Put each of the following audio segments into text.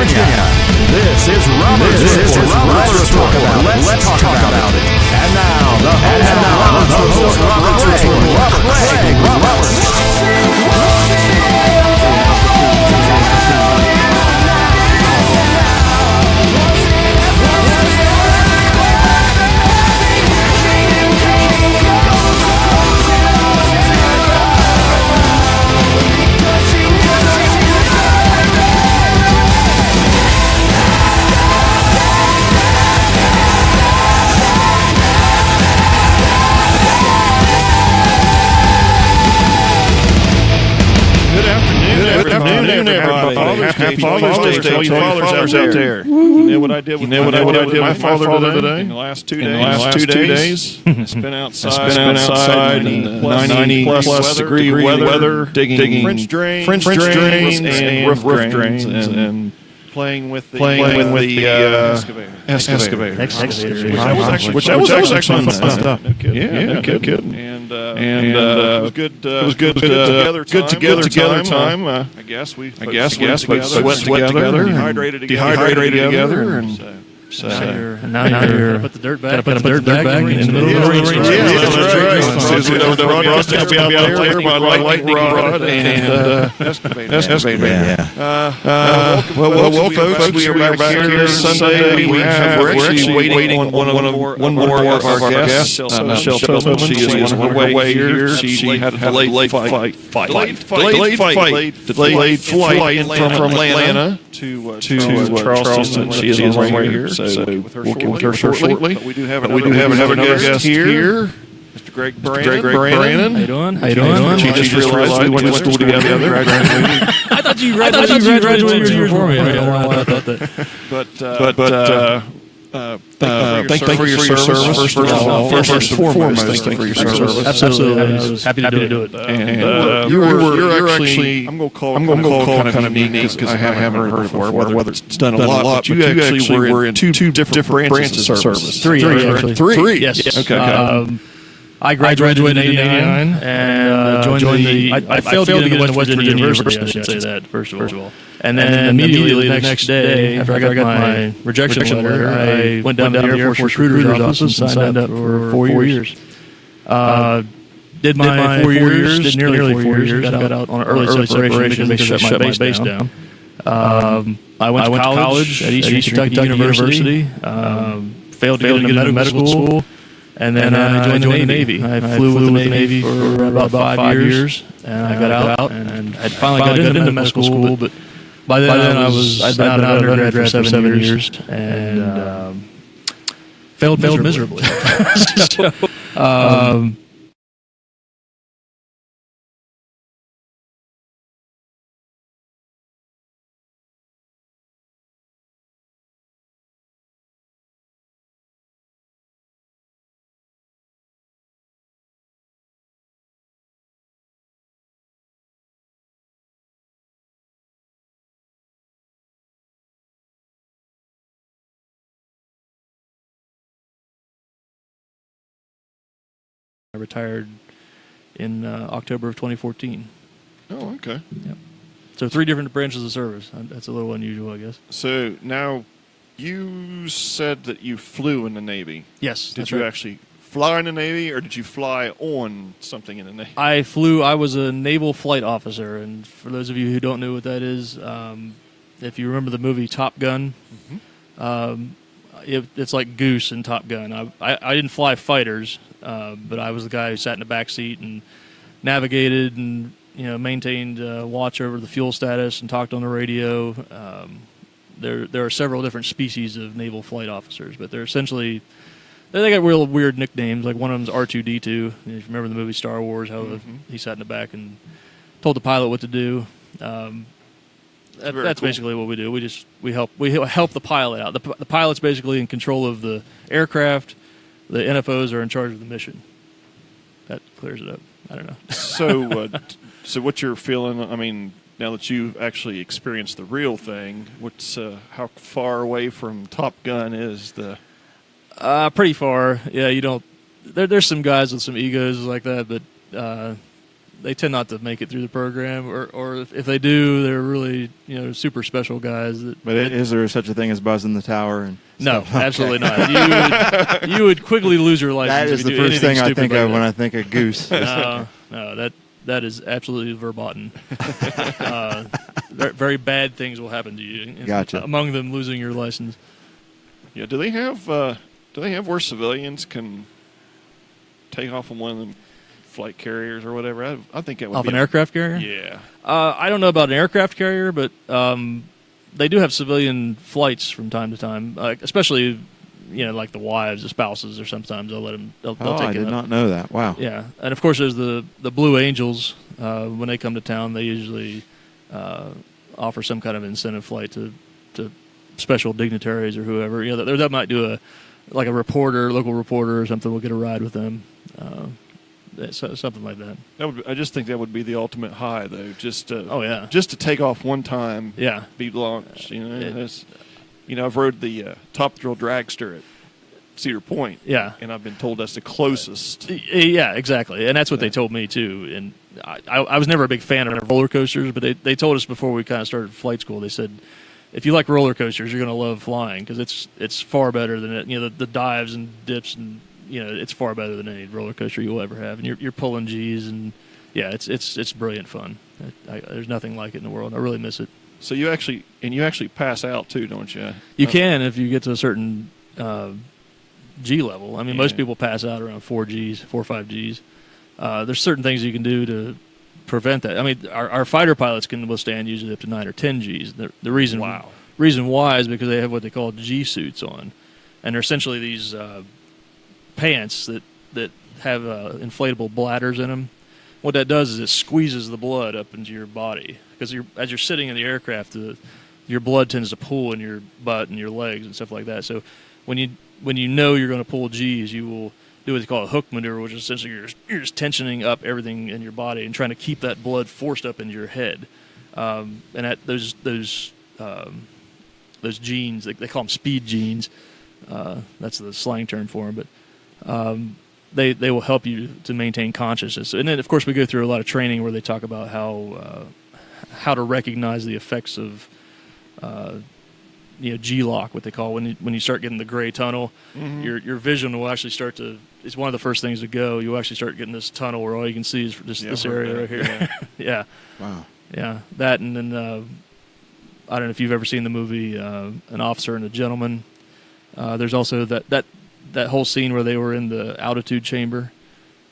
Virginia. This is Robert's Report. Let's talk about it. And now, the host of Robert's Report, Craig Roberts. Good afternoon, everybody. Happy Father's Day to all you fathers out there. You know what I did with my father today? In the last 2 days. I spent outside in 90-plus degree weather, digging French drains and roof drains, and playing with the excavator. Which was actually fun stuff. No kidding. And it was good together time. I guess we sweat together, dehydrated together, and so now you're put the dirt bag in the middle of the range. Yeah, that's right. Frosty will be out there by lightning rod and excavator. Well, folks, we are back here Sunday. We're actually waiting on one more of our guests, Michelle Tillman. She is on her way here. She had a delayed flight from Atlanta to Charleston. She is on her way here. So we'll get with her shortly. But we do have another guest here, Mr. Greg Brannon. How you doing? She just realized we went to school together. I thought you graduated years before me. Thank you for your service. First and foremost, thank you for your service. Absolutely. I was happy to do it. And you're actually, I'm going to call kind of unique because I haven't heard it before, whether it's done a lot, but you actually were in two different branches of service. Three, actually. Three? Yes. Okay. I graduated in 89 and joined the... I failed to get into West Virginia University, I should say that, first of all. And then immediately the next day, after I got my rejection letter, I went down to the Air Force recruiter's office and signed up for 4 years. Did my 4 years, did nearly 4 years, got out on an early separation because I shut my base down. I went to college at Eastern Kentucky University, failed to get into medical school. And then I joined the Navy. I flew with the Navy for about 5 years, and I got out and had finally got into medical school. But by then I'd been out of undergrad for 7 years and failed miserably. I retired in October of 2014. Oh, okay. Yep. So 3 different branches of service. That's a little unusual, I guess. So now, you said that you flew in the Navy. Yes. Did you actually fly in the Navy, or did you fly on something in the Navy? I was a naval flight officer, and for those of you who don't know what that is, if you remember the movie Top Gun, it's like Goose in Top Gun. I didn't fly fighters, but I was the guy who sat in the back seat and navigated and maintained watch over the fuel status and talked on the radio. There are several different species of naval flight officers, but they're essentially they got real weird nicknames. Like one of them's R2-D2. If you remember the movie Star Wars, how he sat in the back and told the pilot what to do. That's cool. Basically what we do. We help the pilot out. The pilot's basically in control of the aircraft. The NFOs are in charge of the mission. That clears it up. I don't know. So what you're feeling? I mean, now that you've actually experienced the real thing, how far away from Top Gun is the? Pretty far. Yeah, you don't. There's some guys with some egos like that, but they tend not to make it through the program, or if they do, they're really super special guys. But is there such a thing as buzzing the tower? And no, stuff? Absolutely not. You would quickly lose your license. That is if the you do first thing I think like of that. when I think of goose. No, that is absolutely verboten. Very bad things will happen to you. Gotcha. Among them, losing your license. Yeah. Do they have where civilians can take off on one of them flight carriers or whatever? I think that would Off be an aircraft carrier? Yeah. I don't know about an aircraft carrier, but they do have civilian flights from time to time, especially like the wives, the spouses, or sometimes they'll let them. They'll take I it did up. not know that. Wow. Yeah, and of course there's the Blue Angels. When they come to town, they usually offer some kind of incentive flight to special dignitaries or whoever. That might do a local reporter or something will get a ride with them. Something like that. I just think that would be the ultimate high, though. Just yeah. Just to take off one time. Yeah. Be launched. I've rode the Top Thrill Dragster at Cedar Point. Yeah. And I've been told that's the closest. Yeah, exactly. And that's what they told me too. And I was never a big fan of roller coasters, but they told us before we kind of started flight school. They said, if you like roller coasters, you're going to love flying because it's far better than it. The dives and dips and it's far better than any roller coaster you'll ever have. And you're pulling G's and it's brilliant fun. There's nothing like it in the world. I really miss it. So you actually pass out too, don't you? You can if you get to a certain G level. I mean, most people pass out around 4 or 5 Gs. There's certain things you can do to prevent that. I mean, our fighter pilots can withstand usually up to 9 or 10 Gs. The reason why is because they have what they call G suits on, and they're essentially these pants that have inflatable bladders in them. What that does is it squeezes the blood up into your body because as you're sitting in the aircraft, your blood tends to pool in your butt and your legs and stuff like that. So when you know you're going to pull G's, you will do what they call a hook maneuver, which is essentially you're just tensioning up everything in your body and trying to keep that blood forced up into your head. And those genes, they call them speed genes. That's the slang term for them, but they will help you to maintain consciousness. And then, of course, we go through a lot of training where they talk about how to recognize the effects of G-lock, what they call when you start getting the gray tunnel. Mm-hmm. Your vision will actually start to. It's one of the first things to go. You'll actually start getting this tunnel where all you can see is this area right here. Yeah. Yeah. Wow. Yeah, that and then I don't know if you've ever seen the movie An Officer and a Gentleman. There's also that whole scene where they were in the altitude chamber.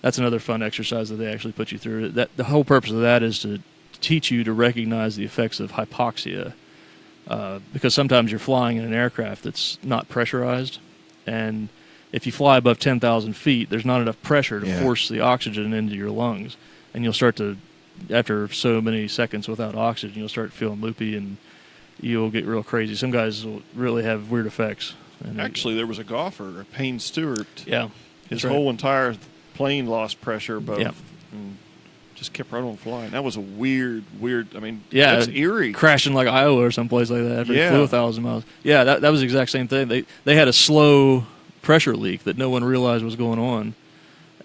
That's another fun exercise that they actually put you through. That the whole purpose of that is to teach you to recognize the effects of hypoxia, because sometimes you're flying in an aircraft that's not pressurized, and if you fly above 10,000 feet, there's not enough pressure to force the oxygen into your lungs, and you'll start to, after so many seconds without oxygen, you'll start feeling loopy and you'll get real crazy. Some guys will really have weird effects. And actually, there was a golfer, Payne Stewart. Yeah, his whole entire plane lost pressure above. Yeah. And just kept right on flying. That was a weird. I mean, that's eerie. Crashing like Iowa or someplace like that after he flew 1,000 miles. Yeah, that was the exact same thing. They had a slow pressure leak that no one realized was going on,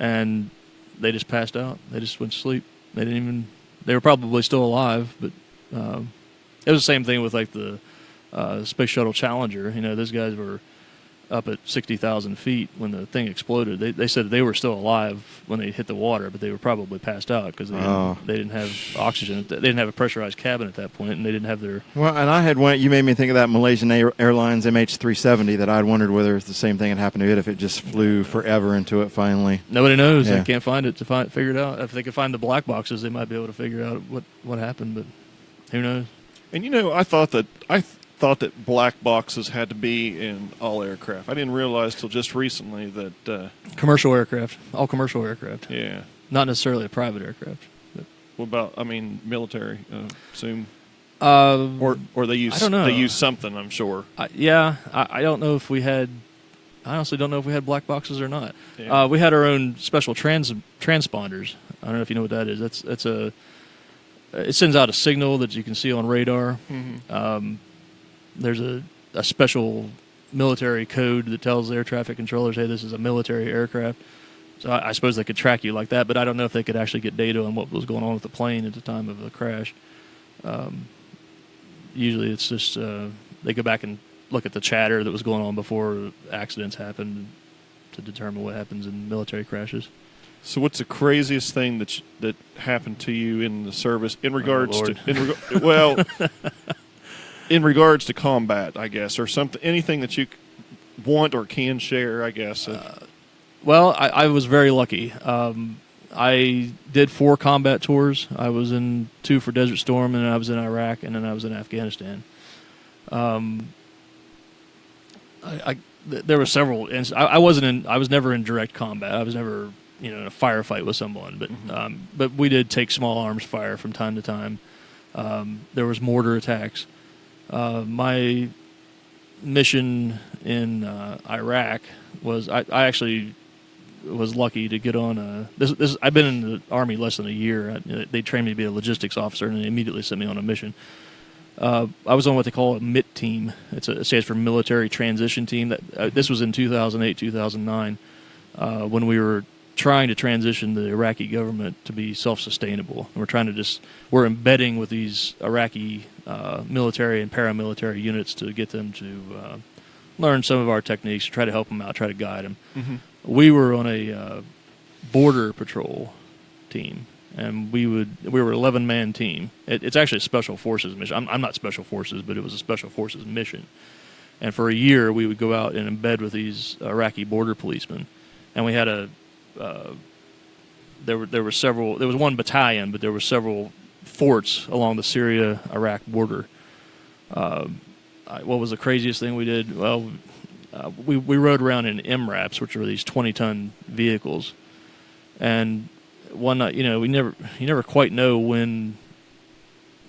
and they just passed out. They just went to sleep. They were probably still alive, but it was the same thing with like the Space Shuttle Challenger. Those guys were up at 60,000 feet when the thing exploded. They said they were still alive when they hit the water, but they were probably passed out because they didn't have oxygen. They didn't have a pressurized cabin at that point, and they didn't have their... Well, and I had one... You made me think of that Malaysian Airlines MH370 that I'd wondered whether the same thing had happened to it if it just flew forever into it finally. Nobody knows. They can't find it to figure it out. If they could find the black boxes, they might be able to figure out what happened, but who knows? And I thought that black boxes had to be in all aircraft. I didn't realize till just recently that commercial aircraft, all commercial aircraft. Yeah, not necessarily a private aircraft. But. What about? Military. Assume. Or they use. I don't know. They use something. I'm sure. I don't know if we had. I honestly don't know if we had black boxes or not. Yeah. We had our own special transponders. I don't know if you know what that is. That's a. It sends out a signal that you can see on radar. Mm-hmm. There's a special military code that tells air traffic controllers, hey, this is a military aircraft. So I suppose they could track you like that, but I don't know if they could actually get data on what was going on with the plane at the time of the crash. Usually it's just they go back and look at the chatter that was going on before accidents happened to determine what happens in military crashes. So, what's the craziest thing that happened to you in the service in regards in regards to combat, I guess, or something, anything that you want or can share, I guess? Well, I was very lucky. I did 4 combat tours. I was in 2 for Desert Storm, and then I was in Iraq, and then I was in Afghanistan. There were several. I was never in direct combat. I was never, in a firefight with someone. But we did take small arms fire from time to time. There was mortar attacks. My mission in Iraq was I actually was lucky to get on this. I've been in the Army less than a year. They trained me to be a logistics officer, and they immediately sent me on a mission. I was on what they call a MIT team. It stands for Military Transition Team. This was in 2008, 2009, when we were trying to transition the Iraqi government to be self-sustainable. And we're embedding with these Iraqi military and paramilitary units to get them to learn some of our techniques, try to help them out, try to guide them. Mm-hmm. We were on a border patrol team, and we were an 11-man team. It's actually a special forces mission. I'm not special forces, but it was a special forces mission. And for a year, we would go out and embed with these Iraqi border policemen, and we had there was one battalion, but there were several forts along the Syria-Iraq border. What was the craziest thing we did? Well, we rode around in MRAPs, which are these 20-ton vehicles, and one night, you never quite know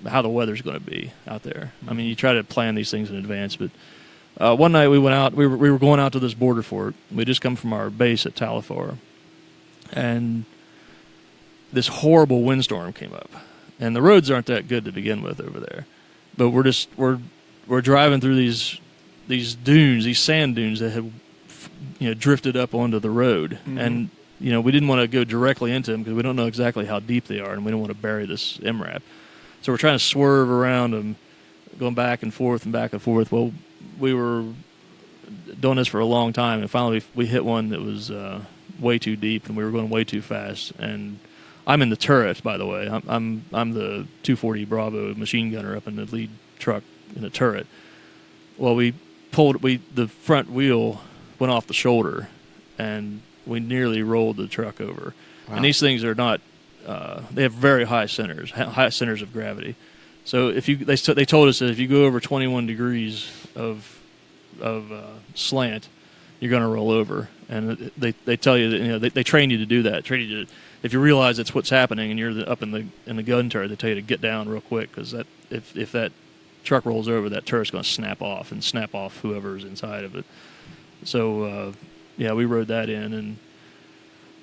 how the weather's going to be out there. I mean, you try to plan these things in advance, but one night we went out. We were going out to this border fort. We just come from our base at Talifar, and this horrible windstorm came up, and the roads aren't that good to begin with over there. But we're driving through these dunes, these sand dunes that had drifted up onto the road, mm-hmm. and we didn't want to go directly into them because we don't know exactly how deep they are, and we don't want to bury this MRAP. So we're trying to swerve around them, going back and forth and back and forth. Well, we were doing this for a long time, and finally we hit one that was way too deep, and we were going way too fast. And I'm in the turret, by the way. I'm the 240 Bravo machine gunner up in the lead truck in the turret. Well, the front wheel went off the shoulder, and we nearly rolled the truck over. Wow. And these things are not they have very high centers of gravity. So they told us that if you go over 21 degrees of slant, you're going to roll over. And they tell you that they train you to do that. Train you to, if you realize that's what's happening and you're up in the gun turret, they tell you to get down real quick, because if that truck rolls over, that turret's going to snap off whoever's inside of it. So we rode that in,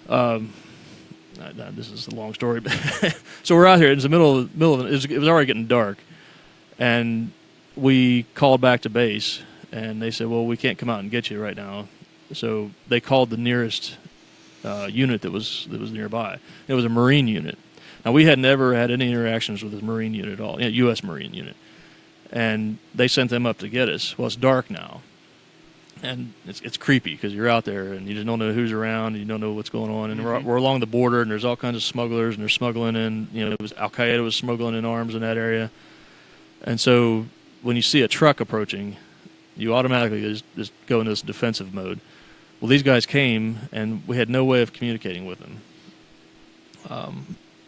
and this is a long story. So we're out here. It's the middle of it. It was already getting dark, and we called back to base, and they said, "Well, we can't come out and get you right now." So they called the nearest unit that was nearby. It was a Marine unit. Now, we had never had any interactions with a Marine unit at all, U.S. Marine unit, and they sent them up to get us. Well, it's dark now, and it's creepy because you're out there and you just don't know who's around, and you don't know what's going on. And mm-hmm. we're along the border, and there's all kinds of smugglers, and they're smuggling in. It was Al Qaeda was smuggling in arms in that area, and so when you see a truck approaching, you automatically just go into this defensive mode. Well, these guys came, and we had no way of communicating with them.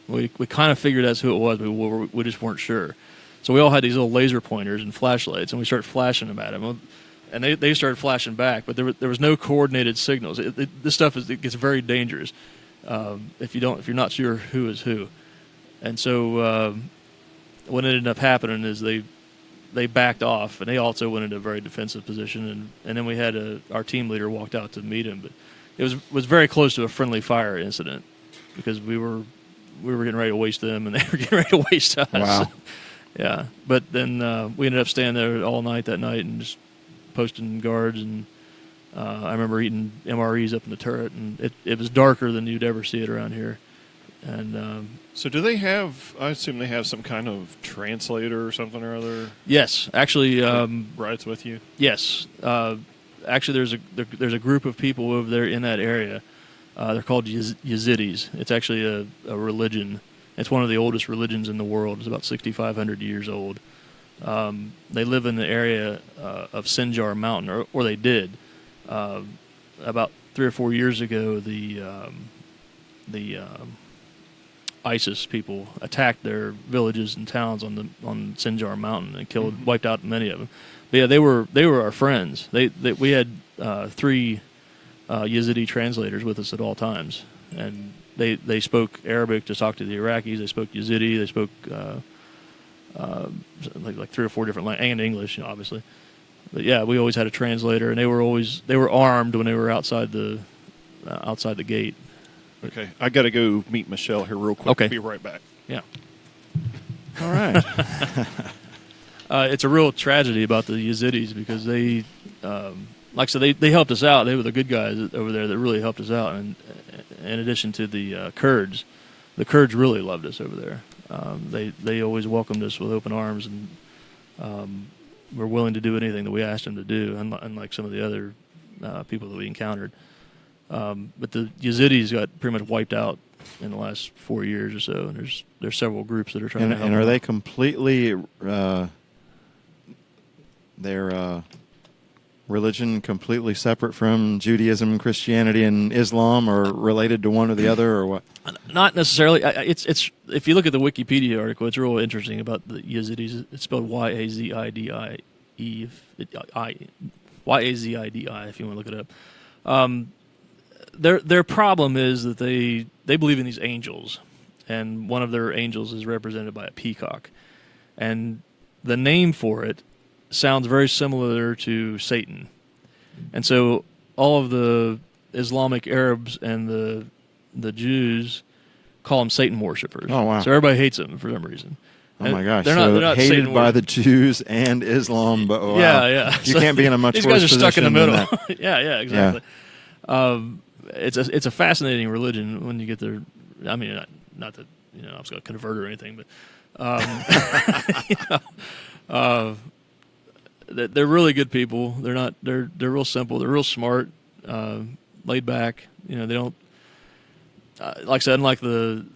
We kind of figured that's who it was, but we just weren't sure. So we all had these little laser pointers and flashlights, and we started flashing them at them. And they started flashing back, but there was no coordinated signals. This stuff gets very dangerous if you're not sure who is who. And so what ended up happening is they backed off, and they also went into a very defensive position. And then we had our team leader walked out to meet him, but it was very close to a friendly fire incident because we were getting ready to waste them, and they were getting ready to waste us. Wow. Yeah, but then we ended up staying there all night that night and just posting guards, and I remember eating MREs up in the turret, and it was darker than you'd ever see it around here. And so do they have, I assume they have some kind of translator or something or other? yes, actually. Rides with you? Yes. Actually, there's a group of people over there in that area. They're called Yazidis. It's actually a religion. It's one of the oldest religions in the world. It's about 6,500 years old. They live in the area of Sinjar Mountain, or they did. About 3 or 4 years ago, the ISIS people attacked their villages and towns on Sinjar Mountain and wiped out many of them. But yeah, they were our friends. We had 3 Yazidi translators with us at all times, and they spoke Arabic to talk to the Iraqis. They spoke Yazidi. They spoke like 3 or 4 different languages, and English, obviously. But yeah, we always had a translator, and they were armed when they were outside the gate. Okay, I got to go meet Michelle here real quick. Okay. Be right back. Yeah. All right. It's a real tragedy about the Yazidis because they, like I said, they helped us out. They were the good guys over there that really helped us out. And in addition to the Kurds really loved us over there. They always welcomed us with open arms and were willing to do anything that we asked them to do, unlike some of the other people that we encountered. But the Yazidis got pretty much wiped out in the last 4 years or so, and there's several groups that are trying to help. And are they completely their religion completely separate from Judaism, Christianity, and Islam, or related to one or the other, or what? Not necessarily. It's if you look at the Wikipedia article, it's real interesting about the Yazidis. It's spelled Yazidie, Yazidi, if you want to look it up. Their problem is that they believe in these angels, and one of their angels is represented by a peacock, and the name for it sounds very similar to Satan, and so all of the Islamic Arabs and the Jews call them Satan worshippers. Oh wow! So everybody hates them for some reason. Oh my gosh! They're not hated Satan by the Jews and Islam, but wow. Yeah. You can't be in a much these worse guys are stuck in the position middle. than that. yeah, exactly. Yeah. It's a fascinating religion when you get there. I mean, not that I was going to convert or anything, but they're really good people. They're not. They're real simple. They're real smart, laid back. They don't. Like I said, unlike the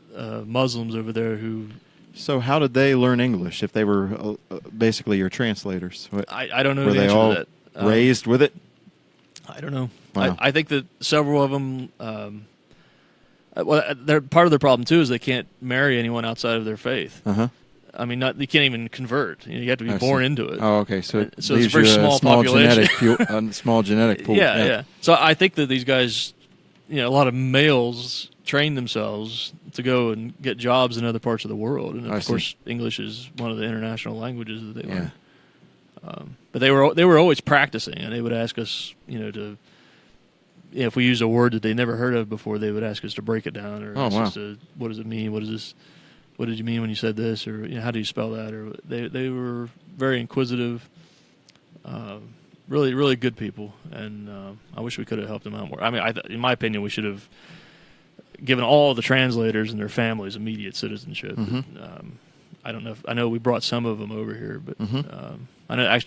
Muslims over there who. So how did they learn English if they were basically your translators? I don't know. Were the they answer all to that. raised with it? I don't know. Wow. I think that several of them. They're part of their problem too is they can't marry anyone outside of their faith. Uh-huh. I mean, you can't even convert. You have to be born into it. Oh, okay. So it's a very small population. population. Small genetic pool. Yeah. So I think that these guys, a lot of males train themselves to go and get jobs in other parts of the world, and of course, English is one of the international languages that they learn. But they were always practicing, and they would ask us, if we use a word that they never heard of before, they would ask us to break it down, or what does it mean? What is this? What did you mean when you said this? Or how do you spell that? Or they were very inquisitive, really, really good people, and I wish we could have helped them out more. I mean, in my opinion, we should have given all the translators and their families immediate citizenship. Mm-hmm. I don't know. I know we brought some of them over here, but I know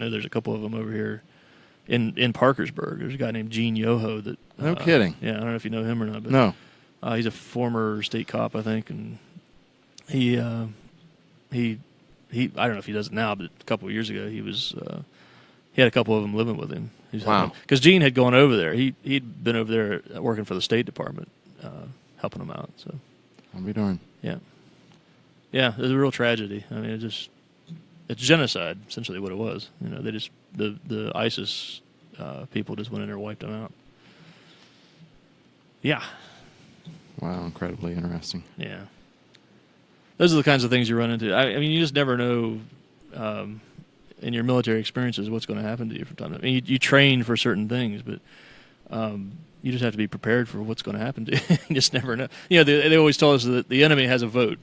there's a couple of them over here in Parkersburg. There's a guy named Gene Yoho that. No kidding. Yeah, I don't know if you know him or not. But, no. He's a former state cop, I think, and he I don't know if he does it now, but a couple of years ago he had a couple of them living with him. Wow. Because Gene had gone over there. He'd been over there working for the State Department, helping them out. So. I'll be darned. Yeah. Yeah, it was a real tragedy. I mean, it's genocide, essentially what it was. They just the ISIS people just went in there and wiped them out. Yeah. Wow, incredibly interesting. Yeah. Those are the kinds of things you run into. I mean, you just never know in your military experiences what's going to happen to you from time to time. I mean, you train for certain things, but you just have to be prepared for what's going to happen to you. You just never know. They always tell us that the enemy has a vote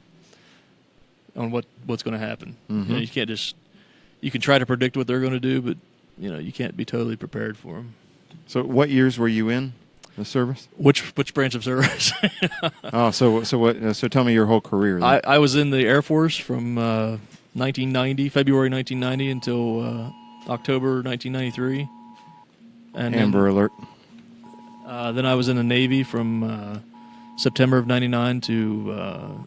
on what's going to happen. Mm-hmm. You can't you can try to predict what they're going to do, but you can't be totally prepared for them. So what years were you in the service? Which branch of service? Oh, so what? So tell me your whole career. Then. I was in the Air Force from 1990, February 1990 until October 1993. And Amber Alert. then I was in the Navy from September of 99 to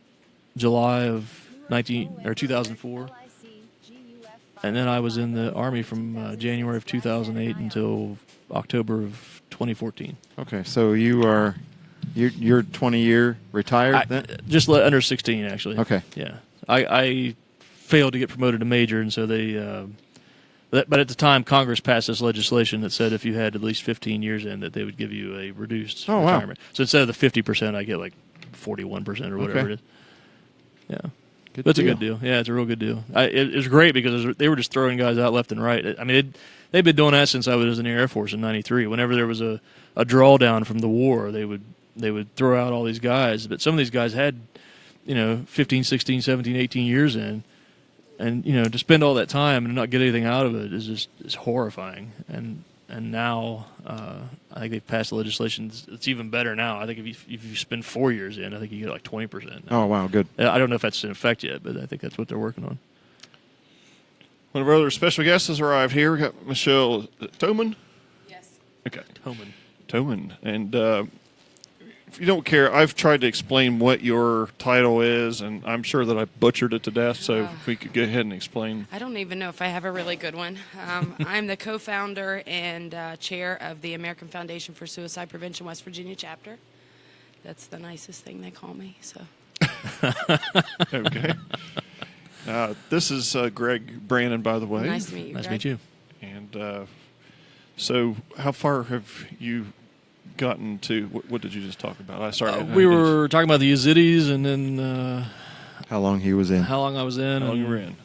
July of 2004. And then I was in the Army from January of 2008 until October of 2014. Okay, so you're 20-year retired then? Just under 16, actually. Okay. Yeah. I failed to get promoted to major, and so they but at the time, Congress passed this legislation that said if you had at least 15 years in, that they would give you a reduced retirement. So instead of the 50%, I get like 41% or whatever it is. Yeah. That's a good deal. Yeah, it's a real good deal. It was great because they were just throwing guys out left and right. I mean, they've been doing that since I was in the Air Force in '93. Whenever there was a drawdown from the war, they would throw out all these guys. But some of these guys had, 15, 16, 17, 18 years in. And, to spend all that time and not get anything out of it is horrifying. And now I think they've passed legislation. It's even better now. I think if you spend 4 years in, I think you get like 20%. Oh, wow, good. I don't know if that's in effect yet, but I think that's what they're working on. One of our other special guests has arrived here. We got Michelle Toman. Yes. Okay. Toman. And if you don't care, I've tried to explain what your title is, and I'm sure that I butchered it to death, so if we could go ahead and explain. I don't even know if I have a really good one. I'm the co-founder and chair of the American Foundation for Suicide Prevention West Virginia chapter. That's the nicest thing they call me. So. Okay. This is Greg Brannon, by the way. Nice to meet you. Nice to Greg. meet you. And so how far have you gotten to, what did you just talk about? We were talking about the Yazidis and then how long he was in. how long I was in. How long you were in.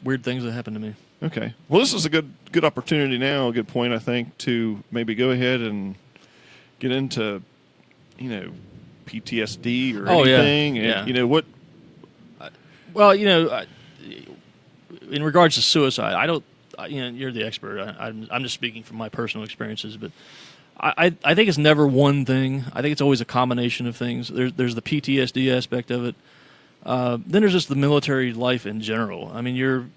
Weird things that happened to me. Okay. Well, this is a good opportunity now, a good point, I think, to maybe go ahead and get into, PTSD or anything. Yeah. And, what... Well, in regards to suicide, I don't, you're the expert. I'm just speaking from my personal experiences, but I think it's never one thing. I think it's always a combination of things. There's the PTSD aspect of it. Then there's just the military life in general. I mean,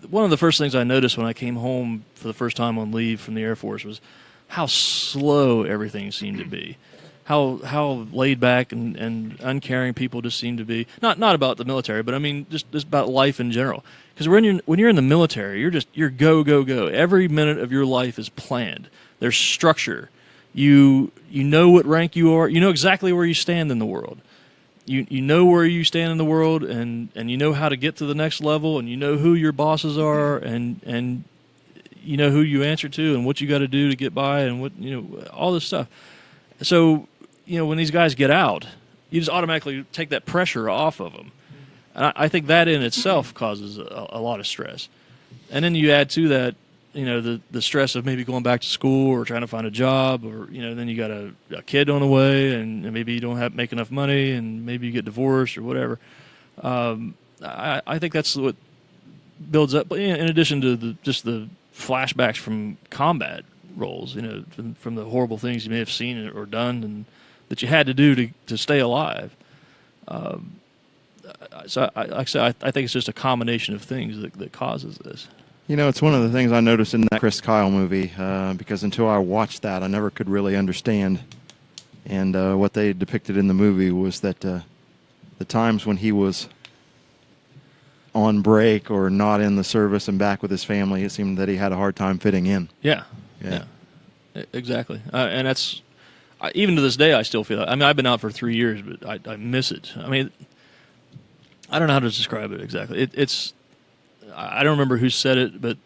one of the first things I noticed when I came home for the first time on leave from the Air Force was how slow everything seemed to be. How laid back and uncaring people just seem to be. Not about the military, but I mean just about life in general. Because when you're in the military, you're go go go. Every minute of your life is planned. There's structure. You know what rank you are. You know exactly where you stand in the world. You know where you stand in the world, and you know how to get to the next level, and you know who your bosses are, and you know who you answer to, and what you got to do to get by, and what all this stuff. So when these guys get out, you just automatically take that pressure off of them, and I think that in itself causes a lot of stress. And then you add to that, the stress of maybe going back to school or trying to find a job, or then you got a kid on the way, and maybe you don't make enough money, and maybe you get divorced or whatever. I think that's what builds up. In addition to just the flashbacks from combat roles, from the horrible things you may have seen or done, and that you had to do to stay alive. So, like I said, I think it's just a combination of things that causes this. It's one of the things I noticed in that Chris Kyle movie, because until I watched that, I never could really understand. And what they depicted in the movie was that the times when he was on break or not in the service and back with his family, it seemed that he had a hard time fitting in. Yeah. Exactly. And that's, even to this day, I still feel it. I mean, I've been out for 3 years, but I miss it. I mean, I don't know how to describe it exactly. It's I don't remember who said it, but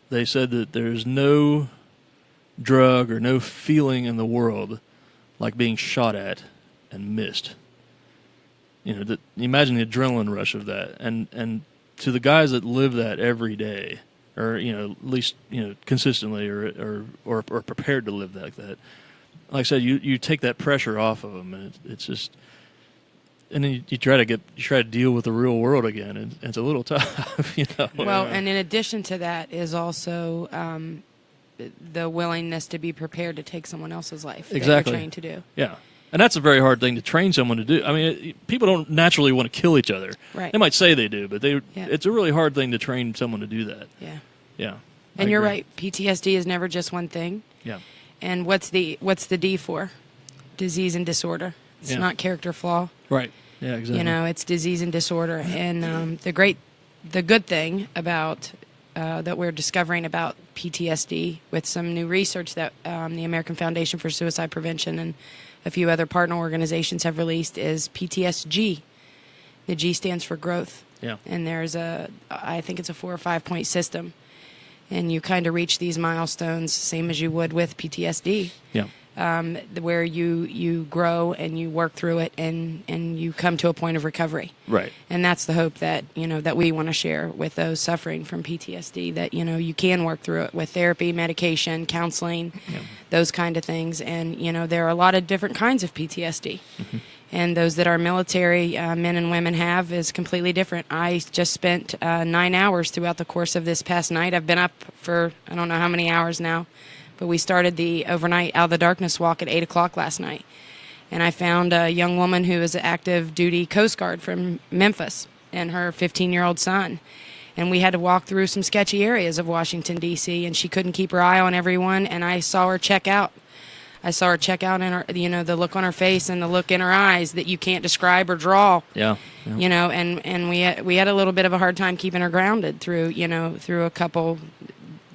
they said that there's no drug or no feeling in the world like being shot at and missed. Imagine the adrenaline rush of that, and to the guys that live that every day, or at least consistently, or prepared to live like that. Like I said, you take that pressure off of them, and it's just. And then you try to deal with the real world again, and it's a little tough, Well, and in addition to that is also the willingness to be prepared to take someone else's life Exactly. that you're trained to do. Yeah. And that's a very hard thing to train someone to do. I mean, people don't naturally want to kill each other. Right. They might say they do, but Yeah. it's a really hard thing to train someone to do that. Yeah. Yeah. And I you're agree. right. PTSD is never just one thing. Yeah. And what's the D for? Disease and disorder. It's Yeah. not character flaw. Right. Yeah, exactly. You know, it's disease and disorder. And the good thing about that we're discovering about PTSD with some new research that the American Foundation for Suicide Prevention and a few other partner organizations have released is PTSG. The G stands for growth. Yeah. And I think it's a 4 or 5 point system. And you kind of reach these milestones, same as you would with PTSD. Yeah. Where you grow and you work through it and you come to a point of recovery. Right. And that's the hope that, that we want to share with those suffering from PTSD, that, you can work through it with therapy, medication, counseling, those kind of things. And, there are a lot of different kinds of PTSD. Mm-hmm. And those that our military men and women have is completely different. I just spent 9 hours throughout the course of this past night. I've been up for I don't know how many hours now. But we started the overnight Out of the Darkness walk at 8 o'clock last night. And I found a young woman who is an active duty Coast Guard from Memphis and her 15-year-old son. And we had to walk through some sketchy areas of Washington, D.C., and she couldn't keep her eye on everyone, and I saw her check out. I saw her check out in her, the look on her face and the look in her eyes that you can't describe or draw. Yeah. And we had a little bit of a hard time keeping her grounded through a couple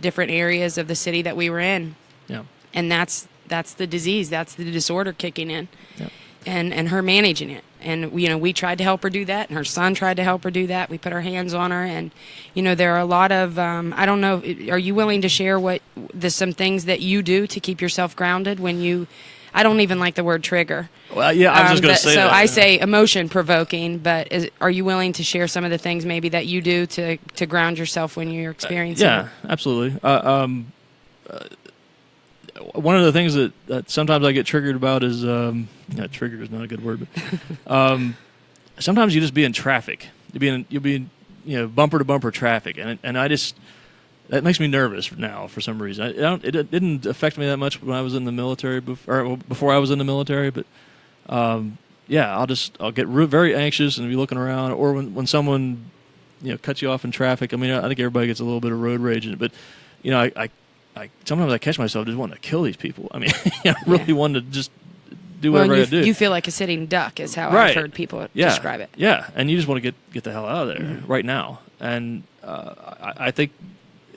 different areas of the city that we were in. Yeah. And that's the disease, that's the disorder kicking in. Yeah. And her managing it. And we tried to help her do that, and her son tried to help her do that. We put our hands on her, and there are a lot of I don't know, are you willing to share some things that you do to keep yourself grounded when you I don't even like the word trigger. Well, yeah, I was just going to say so that. So I say emotion provoking, but are you willing to share some of the things maybe that you do to ground yourself when you're experiencing it? Yeah, absolutely. One of the things that sometimes I get triggered about is, triggered is not a good word, but sometimes you just be in traffic. You'll be in bumper to bumper traffic, and I just, that makes me nervous now for some reason. It didn't affect me that much when I was in the military, before I was in the military, but I'll get very anxious and be looking around, or when someone cuts you off in traffic. I mean, I think everybody gets a little bit of road rage in it, but I sometimes I catch myself just wanting to kill these people. I mean, I really want to just do whatever I do. You feel like a sitting duck is how Right. I've heard people describe it. Yeah, and you just want to get the hell out of there right now. And I think,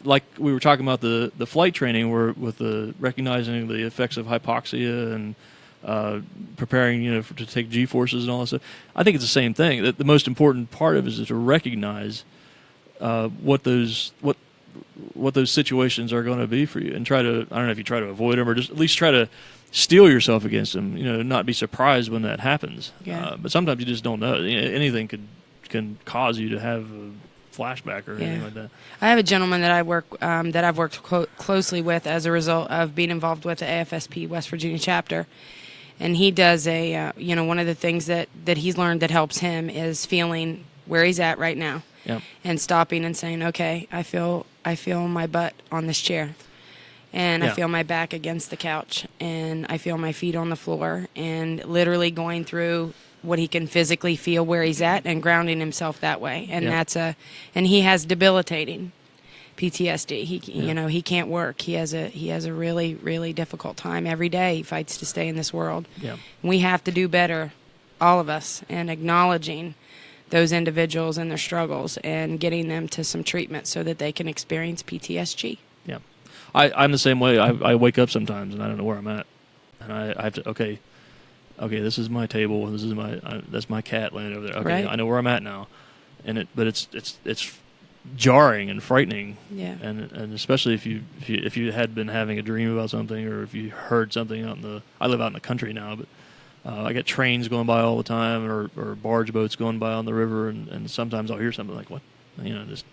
like we were talking about the flight training, where with the recognizing the effects of hypoxia and preparing to take G forces and all that stuff. I think it's the same thing. That the most important part of it is to recognize what those situations are going to be for you, and I don't know if you try to avoid them or just at least try to steel yourself against them. Not be surprised when that happens. Yeah. But sometimes you just don't know. Anything can cause you to have a flashback or anything like that. I have a gentleman that I've worked closely with as a result of being involved with the AFSP West Virginia chapter, and he does one of the things that he's learned that helps him is feeling where he's at right now. Yeah. And stopping and saying, okay, I feel my butt on this chair, and I feel my back against the couch, and I feel my feet on the floor, and literally going through what he can physically feel where he's at and grounding himself that way. And and he has debilitating PTSD. He can't work. He has a really, really difficult time every day. He fights to stay in this world. Yeah. We have to do better, all of us, in acknowledging those individuals and their struggles and getting them to some treatment so that they can experience PTSD. Yeah. I'm the same way. I wake up sometimes and I don't know where I'm at, and I have to okay, this is my table. This is that's my cat laying over there. Okay, Right. I know where I'm at now, but it's jarring and frightening. Yeah. And especially if you had been having a dream about something, or if you heard something I live out in the country now, but I get trains going by all the time, or barge boats going by on the river, and sometimes I'll hear something like, what, just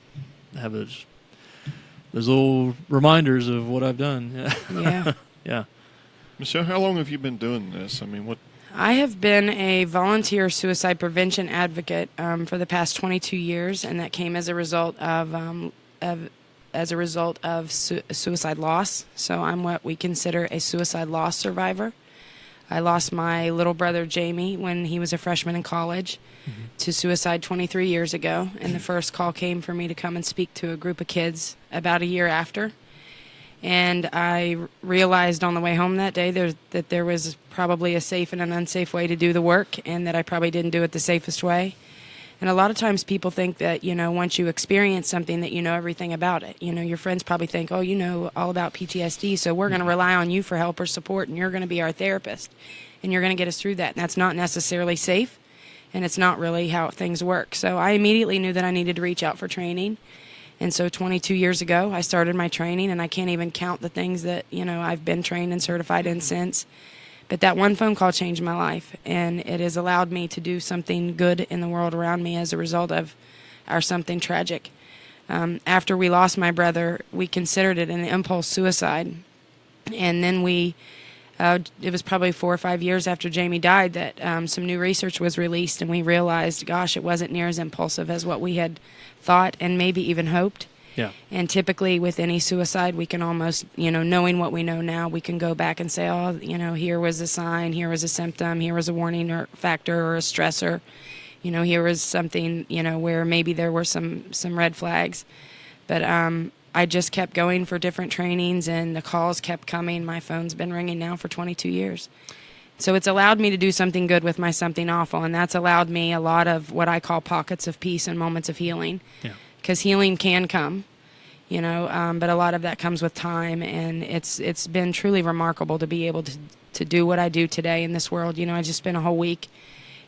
have those little reminders of what I've done. Yeah. Yeah. Michelle, how long have you been doing this? I mean, what? I have been a volunteer suicide prevention advocate for the past 22 years, and that came as a result of as a result of suicide loss. So I'm what we consider a suicide loss survivor. I lost my little brother Jamie when he was a freshman in college to suicide 23 years ago, and the first call came for me to come and speak to a group of kids about a year after. And I realized on the way home that day that there was probably a safe and an unsafe way to do the work, and that I probably didn't do it the safest way. And a lot of times people think that, once you experience something that you know everything about it. Your friends probably think, oh, you know all about PTSD, so we're going to rely on you for help or support, and you're going to be our therapist, and you're going to get us through that. And that's not necessarily safe, and it's not really how things work. So I immediately knew that I needed to reach out for training. And so 22 years ago, I started my training, and I can't even count the things that, I've been trained and certified in since. But that one phone call changed my life, and it has allowed me to do something good in the world around me as a result of our something tragic. After we lost my brother, we considered it an impulse suicide. And then it was probably 4 or 5 years after Jamie died that some new research was released, and we realized, gosh, it wasn't near as impulsive as what we had thought and maybe even hoped. Yeah. And typically with any suicide, we can almost, knowing what we know now, we can go back and say, oh, here was a sign, here was a symptom, here was a warning or factor or a stressor. Here was something, where maybe there were some red flags. But I just kept going for different trainings, and the calls kept coming. My phone's been ringing now for 22 years. So it's allowed me to do something good with my something awful, and that's allowed me a lot of what I call pockets of peace and moments of healing. Yeah. Because healing can come, but a lot of that comes with time, and it's been truly remarkable to be able to do what I do today in this world. I just spent a whole week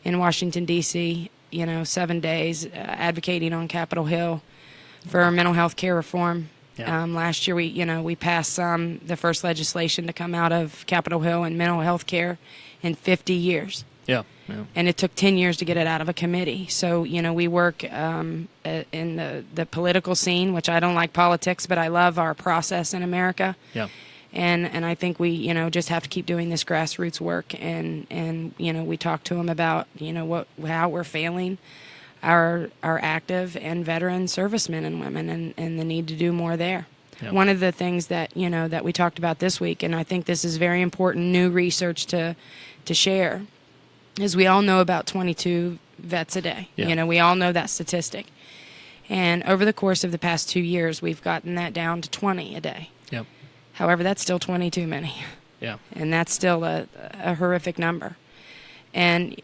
in Washington, D.C., 7 days advocating on Capitol Hill for mental health care reform. Yeah. Last year, we passed the first legislation to come out of Capitol Hill in mental health care in 50 years. Yeah. Yeah. And it took 10 years to get it out of a committee. So, we work in the political scene, which I don't like politics, but I love our process in America. Yeah. And I think we, just have to keep doing this grassroots work. And we talk to them about, how we're failing our active and veteran servicemen and women, and the need to do more there. Yeah. One of the things that, that we talked about this week, and I think this is very important new research to share, is we all know about 22 vets a day. Yeah. We all know that statistic. And over the course of the past 2 years, we've gotten that down to 20 a day. Yep. However, that's still 20 too many. Yeah. And that's still a horrific number. And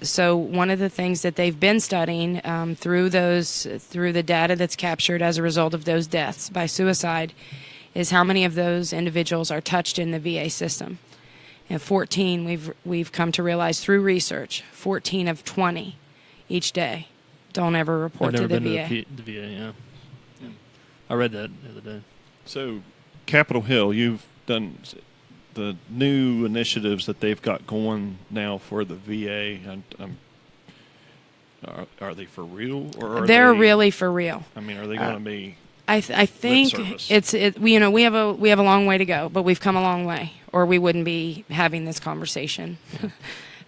so one of the things that they've been studying through the data that's captured as a result of those deaths by suicide is how many of those individuals are touched in the VA system. And 14, we've come to realize through research, 14 of 20 each day don't ever report to the VA. The VA, yeah. I read that the other day. So, Capitol Hill, you've done the new initiatives that they've got going now for the VA. Are they for real, or are they're they, really for real? I mean, are they going to be? I think we have a long way to go, but we've come a long way, or we wouldn't be having this conversation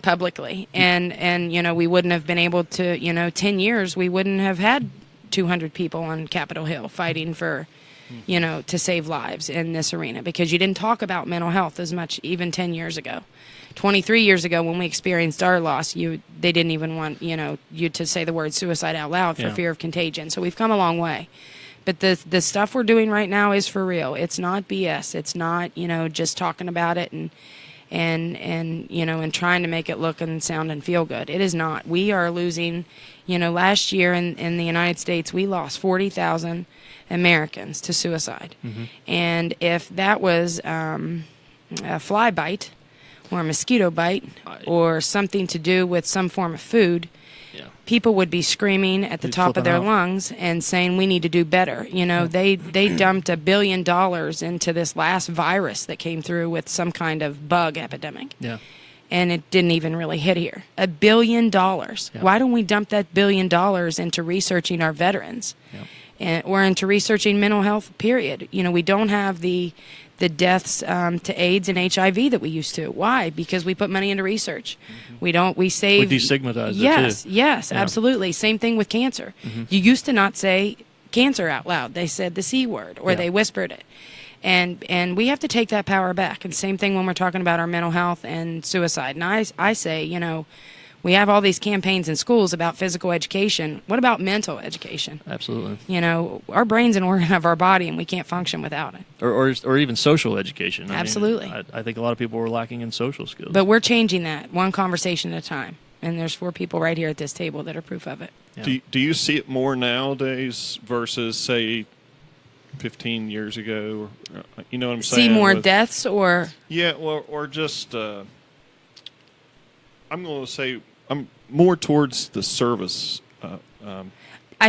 publicly, and we wouldn't have been able to 10 years we wouldn't have had 200 people on Capitol Hill fighting for to save lives in this arena, because you didn't talk about mental health as much even 10 years ago. 23 years ago, when we experienced our loss, they didn't even want you to say the word suicide out loud for fear of contagion. So we've come a long way. But the stuff we're doing right now is for real. It's not BS. It's not, just talking about it and trying to make it look and sound and feel good. It is not. We are losing, last year in the United States, we lost 40,000 Americans to suicide. Mm-hmm. And if that was a fly bite or a mosquito bite or something to do with some form of food, people would be screaming at the top of their lungs and saying, we need to do better. They dumped $1 billion into this last virus that came through with some kind of bug epidemic. Yeah. And it didn't even really hit here. $1 billion. Yeah. Why don't we dump that $1 billion into researching our veterans? Yeah. Or into researching mental health, period. We don't have the deaths to AIDS and HIV that we used to. Why? Because we put money into research. Mm-hmm. We save... We destigmatize yes, it, too. Yes, absolutely. Same thing with cancer. Mm-hmm. You used to not say cancer out loud. They said the C word, or they whispered it. And we have to take that power back. And same thing when we're talking about our mental health and suicide. And I say, you know, we have all these campaigns in schools about physical education. What about mental education? Absolutely. You know, our brain's an organ of our body, and we can't function without it. Or even social education. Absolutely. I think a lot of people were lacking in social skills. But we're changing that one conversation at a time. And there's 4 people right here at this table that are proof of it. Yeah. Do you see it more nowadays versus, say, 15 years ago? You know what I'm saying? See more deaths or? Yeah, or just, I'm going to say, I'm more towards the service, I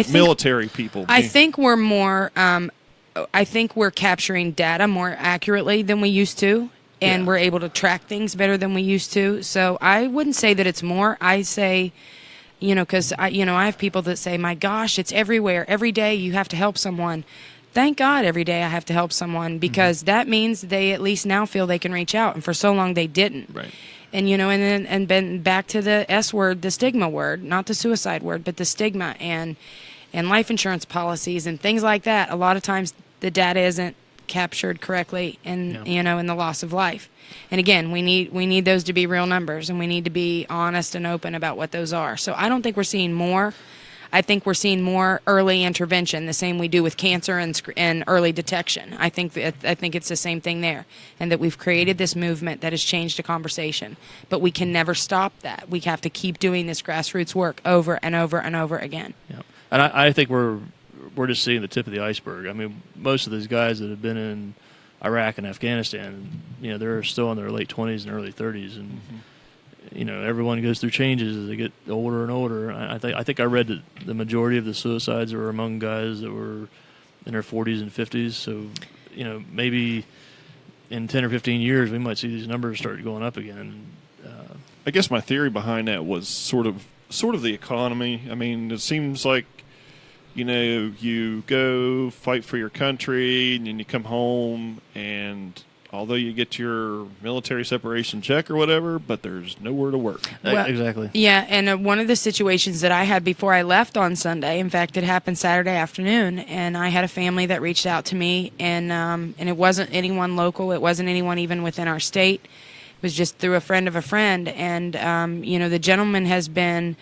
think, military people. I think we're more, I think we're capturing data more accurately than we used to. And we're able to track things better than we used to. So I wouldn't say that it's more. I say, you know, because I have people that say, my gosh, it's everywhere. Every day you have to help someone. Thank God every day I have to help someone, because that means they at least now feel they can reach out. And for so long they didn't. Right. And, you know, and then back to the S word, the stigma word, not the suicide word, but the stigma and life insurance policies and things like that. A lot of times the data isn't captured correctly in you know, in the loss of life. And again, we need those to be real numbers, and we need to be honest and open about what those are. So I don't think we're seeing more. I think we're seeing more early intervention, the same we do with cancer and early detection. I think it's the same thing there, and that we've created this movement that has changed the conversation. But we can never stop that. We have to keep doing this grassroots work over and over and over again. Yeah. And I think we're just seeing the tip of the iceberg. I mean, most of these guys that have been in Iraq and Afghanistan, you know, they're still in their late 20s and early 30s, and you know, everyone goes through changes as they get older and older. I think I read that the majority of the suicides were among guys that were in their 40s and 50s. So, you know, maybe in 10 or 15 years we might see these numbers start going up again. I guess my theory behind that was sort of the economy. I mean, it seems like, you know, you go fight for your country and then you come home, and although you get your military separation check or whatever, but there's nowhere to work. Well, exactly. Yeah, and one of the situations that I had before I left on Sunday, in fact, it happened Saturday afternoon, and I had a family that reached out to me, and it wasn't anyone local. It wasn't anyone even within our state. It was just through a friend of a friend, and you know, the gentleman has been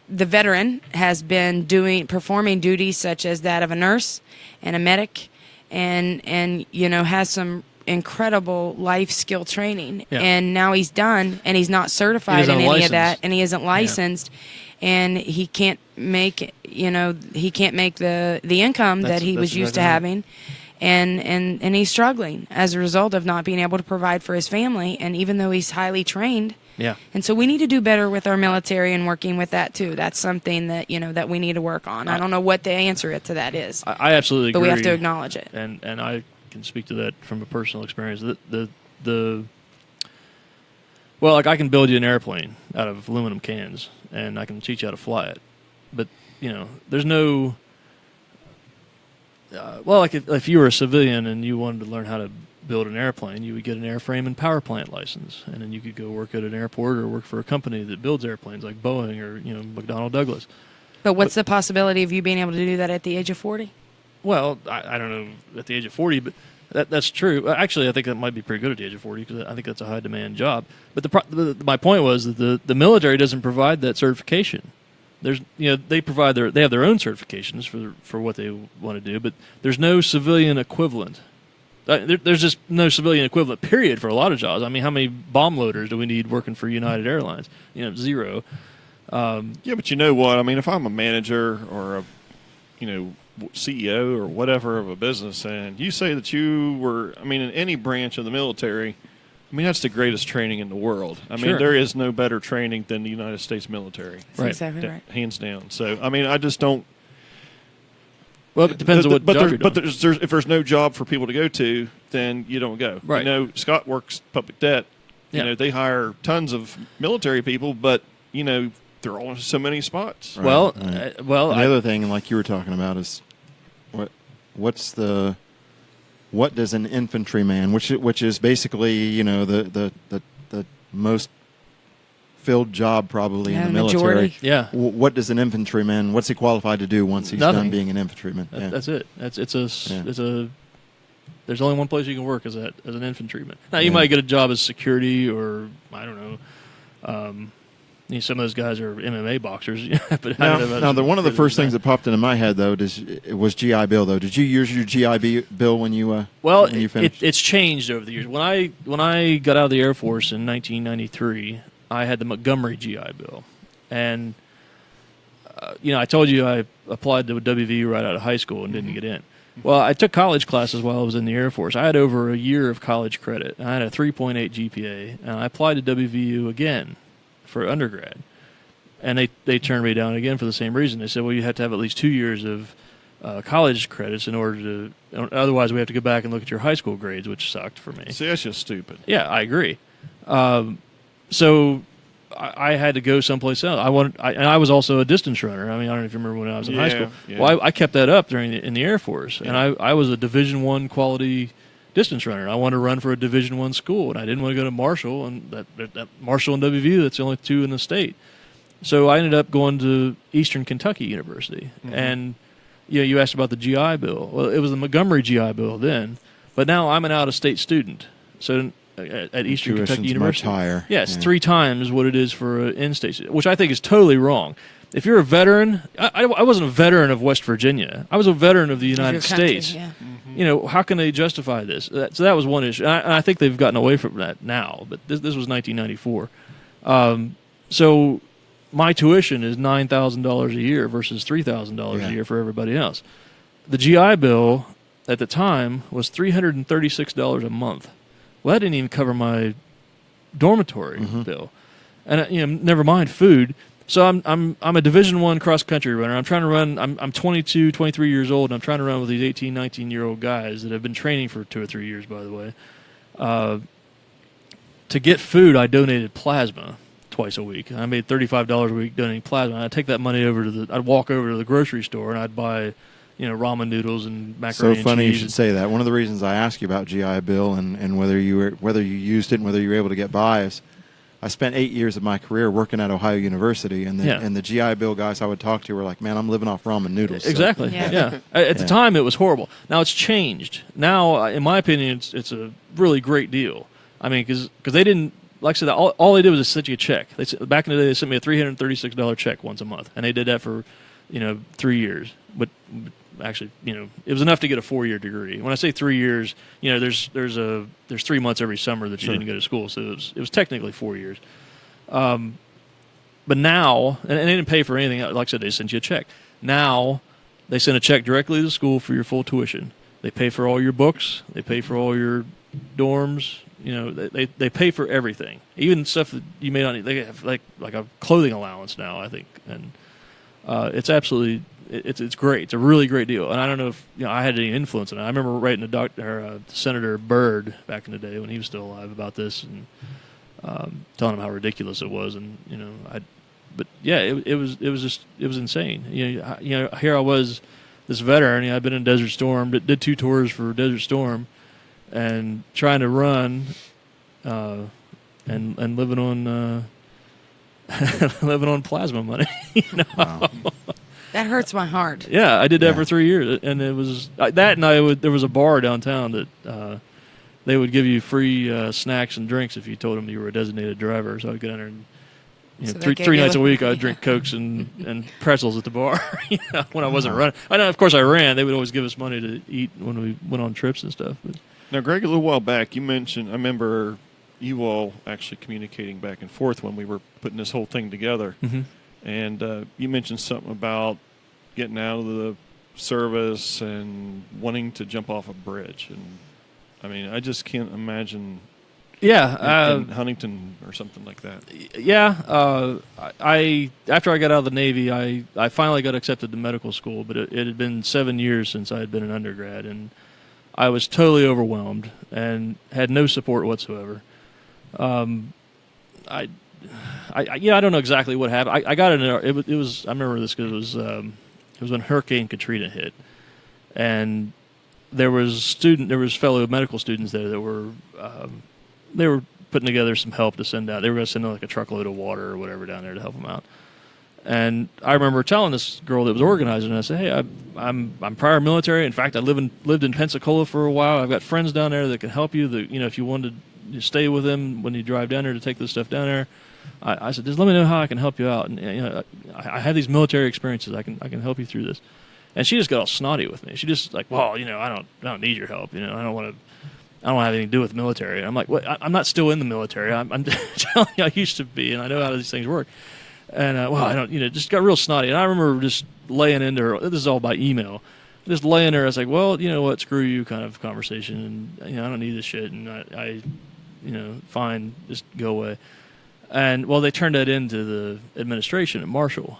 the veteran has been performing duties such as that of a nurse and a medic, and you know, has some incredible life skill training. And now he's done, and he's not certified in any of that, and he isn't licensed, and he can't make, you know, the income that he was used to having. And he's struggling as a result of not being able to provide for his family, and even though he's highly trained. Yeah. And so we need to do better with our military and working with that too. That's something that, you know, that we need to work on. I don't know what the answer to that is. I absolutely agree. But we have to acknowledge it. And I can speak to that from a personal experience. Well, like, I can build you an airplane out of aluminum cans, and I can teach you how to fly it. But, you know, there's no well, like if you were a civilian and you wanted to learn how to build an airplane, you would get an airframe and power plant license, and then you could go work at an airport or work for a company that builds airplanes like Boeing or, you know, McDonnell Douglas. But what's the possibility of you being able to do that at the age of 40? Well, I don't know at the age of 40, but that's true. Actually, I think that might be pretty good at the age of 40, because I think that's a high demand job. But my point was that the military doesn't provide that certification. There's, you know, they have their own certifications for what they want to do, but there's no civilian equivalent. There's just no civilian equivalent, period, for a lot of jobs. I mean, how many bomb loaders do we need working for United Airlines? You know, zero. Yeah, but you know what? I mean, if I'm a manager or a, you know, CEO or whatever of a business, and you say that you were, I mean, in any branch of the military, I mean, that's the greatest training in the world. I mean, there is no better training than the United States military. That's exactly right. Hands down. So, I mean, I just don't. Well, it depends on what job you're doing. But if there's no job for people to go to, then you don't go. Right. You know, Scott works public debt. You know, they hire tons of military people, but, you know, there are only so many spots. Right. Well, Right. well, the other thing, like you were talking about, is what does an infantryman, which is basically, you know, the most filled job probably in Yeah, the military. majority. Yeah. What does an infantryman? What's he qualified to do once he's Nothing. done being an infantryman? Yeah. That's it. It's a Yeah. there's only one place you can work as an infantryman. Now you Yeah. might get a job as security, or I don't know. Some of those guys are MMA boxers. But I don't know about Now, one of the first that. things that popped into my head though was GI Bill though. Did you use your GI Bill when you Well, when you finished? it's changed over the years. When I got out of the Air Force in 1993, I had the Montgomery GI Bill, and I told you I applied to WVU right out of high school and didn't get in. Well, I took college classes while I was in the Air Force. I had over a year of college credit. I had a 3.8 GPA, and I applied to WVU again for undergrad. And they turned me down again for the same reason. They said, well, you have to have at least 2 years of college credits in order to – otherwise we have to go back and look at your high school grades, which sucked for me. See, that's just stupid. Yeah, I agree. So I had to go someplace else. And I was also a distance runner. I mean, I don't know if you remember when I was in high school. Yeah. Well, I kept that up in the Air Force, and I was a Division I quality distance runner. I wanted to run for a Division I school, and I didn't want to go to Marshall, and that Marshall and WVU, that's the only two in the state. So I ended up going to Eastern Kentucky University, and you asked about the GI Bill. Well, it was the Montgomery GI Bill then, but now I'm an out-of-state student. So at Eastern Tuition's Kentucky University, much higher. yeah, it's Yeah. 3 times what it is for an in-state student, which I think is totally wrong. If you're a veteran, I wasn't a veteran of West Virginia. I was a veteran of the United Your country, States. Yeah. How can they justify this? So that was one issue. And I think they've gotten away from that now, but this was 1994. So my tuition is $9,000 a year versus $3,000 a year for everybody else. The GI Bill at the time was $336 a month. Well, that didn't even cover my dormitory bill, and never mind food. So I'm a Division I cross country runner. I'm trying to run. I'm 22, 23 years old, and I'm trying to run with these 18, 19-year-old guys that have been training for 2 or 3 years. By the way, to get food, I donated plasma twice a week. I made $35 a week donating plasma. I'd take that money I'd walk over to the grocery store and I'd buy, ramen noodles and macaroni. So funny and you cheese. should say that. One of the reasons I asked you about GI Bill and whether you used it and whether you were able to get by is I spent 8 years of my career working at Ohio University, and the GI Bill guys I would talk to were like, "Man, I'm living off ramen noodles." So. Exactly. Yeah. At the time, it was horrible. Now it's changed. Now, in my opinion, it's a really great deal. I mean, because they didn't, like I said, all they did was send you a check. Back in the day, they sent me a $336 check once a month, and they did that for 3 years. But actually, it was enough to get a 4-year degree. When I say 3 years, there's 3 months every summer that you didn't go to school, so it was technically 4 years. But now, and they didn't pay for anything. Like I said, they sent you a check. Now, they send a check directly to the school for your full tuition. They pay for all your books. They pay for all your dorms. They pay for everything, even stuff that you may not need. They have like a clothing allowance now, I think, and it's absolutely. It's great. It's a really great deal, and I don't know if I had any influence on it. I remember writing to Senator Byrd back in the day when he was still alive about this, and telling him how ridiculous it was, and but yeah, it was insane. Here I was, this veteran. I'd been in Desert Storm, did 2 tours for Desert Storm, and trying to run, and living on living on plasma money. Wow. That hurts my heart. Yeah, I did that for 3 years, and it was that. And there was a bar downtown that they would give you free snacks and drinks if you told them you were a designated driver. So I'd go down there and So they gave three you nights a a- week I'd drink Cokes and pretzels at the bar. When I wasn't running. I know, of course, I ran. They would always give us money to eat when we went on trips and stuff. But Now, Greg, a little while back, you mentioned, I remember you all actually communicating back and forth when we were putting this whole thing together. And you mentioned something about getting out of the service and wanting to jump off a bridge. And I mean, I just can't imagine in Huntington or something like that. Yeah, I after I got out of the Navy, I finally got accepted to medical school, but it had been 7 years since I had been an undergrad, and I was totally overwhelmed and had no support whatsoever. I don't know exactly what happened. I got in it was I remember this because it was when Hurricane Katrina hit, and there was fellow medical students there that were they were putting together some help to send out. They were going to send like a truckload of water or whatever down there to help them out. And I remember telling this girl that was organizing, and I said, "Hey, I'm prior military. In fact, I lived in Pensacola for a while. I've got friends down there that can help you. That if you wanted to stay with them when you drive down there to take this stuff down there." I said, "Just let me know how I can help you out. And I have these military experiences. I can help you through this." And she just got all snotty with me. She just like, "Well, I don't need your help. I don't want to have anything to do with the military." And I'm like, "Well, I'm not still in the military. I'm telling you, I used to be, and I know how these things work." And I don't, just got real snotty. And I remember just laying into her. This is all by email. Just laying there. I was like, "Well, you know what? Screw you," kind of conversation. And I don't need this shit. And I fine, just go away. And they turned that into the administration at Marshall.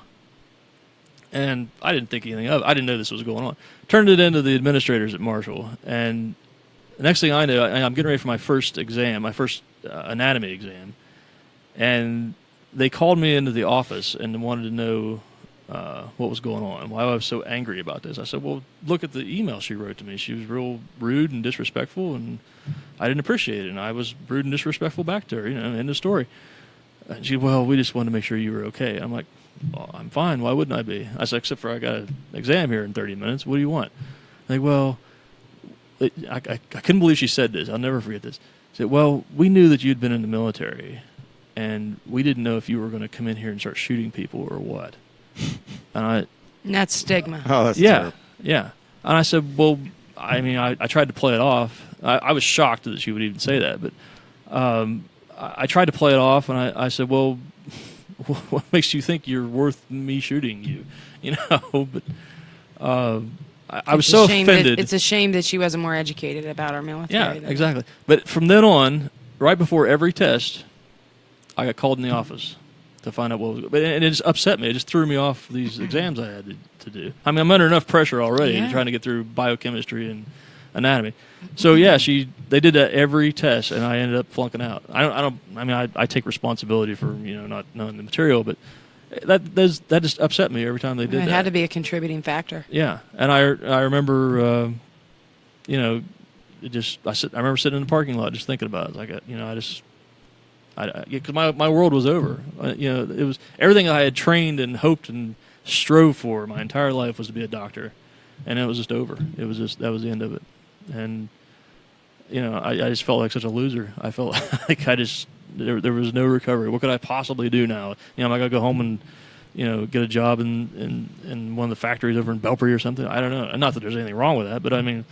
And I didn't think anything of it. I didn't know this was going on. Turned it into the administrators at Marshall. And the next thing I know, I'm getting ready for my first exam, my first anatomy exam. And they called me into the office and wanted to know what was going on, why I was so angry about this. I said, "Well, look at the email she wrote to me. She was real rude and disrespectful, and I didn't appreciate it. And I was rude and disrespectful back to her, end of story." And she, "Well, we just wanted to make sure you were okay." I'm like, "Well, I'm fine. Why wouldn't I be?" I said, "Except for I got an exam here in 30 minutes. What do you want?" Like, "Well," I couldn't believe she said this. I'll never forget this. She said, "Well, we knew that you'd been in the military, and we didn't know if you were going to come in here and start shooting people or what." And that's stigma. Oh, that's terrible. Yeah. And I said, "Well, I mean, I tried to play it off. I was shocked that she would even say that, but I tried to play it off, and I said, "Well, what makes you think you're worth me shooting you?" But I was so offended. It's a shame that she wasn't more educated about our military. Yeah, exactly. But from then on, right before every test, I got called in the office to find out what was going on. And it just upset me. It just threw me off these exams I had to do. I mean, I'm under enough pressure already trying to get through biochemistry and anatomy. So yeah, they did that every test, and I ended up flunking out. I take responsibility for not knowing the material, but that just upset me every time they did that. It had to be a contributing factor. Yeah, and I remember I remember sitting in the parking lot just thinking about it. Because my world was over. It was everything I had trained and hoped and strove for my entire life was to be a doctor, and it was just over. That was the end of it. And I just felt like such a loser. I felt like there was no recovery. What could I possibly do now? Am I gonna go home and get a job in one of the factories over in Belpre or something? I don't know. Not that there's anything wrong with that, but I mean,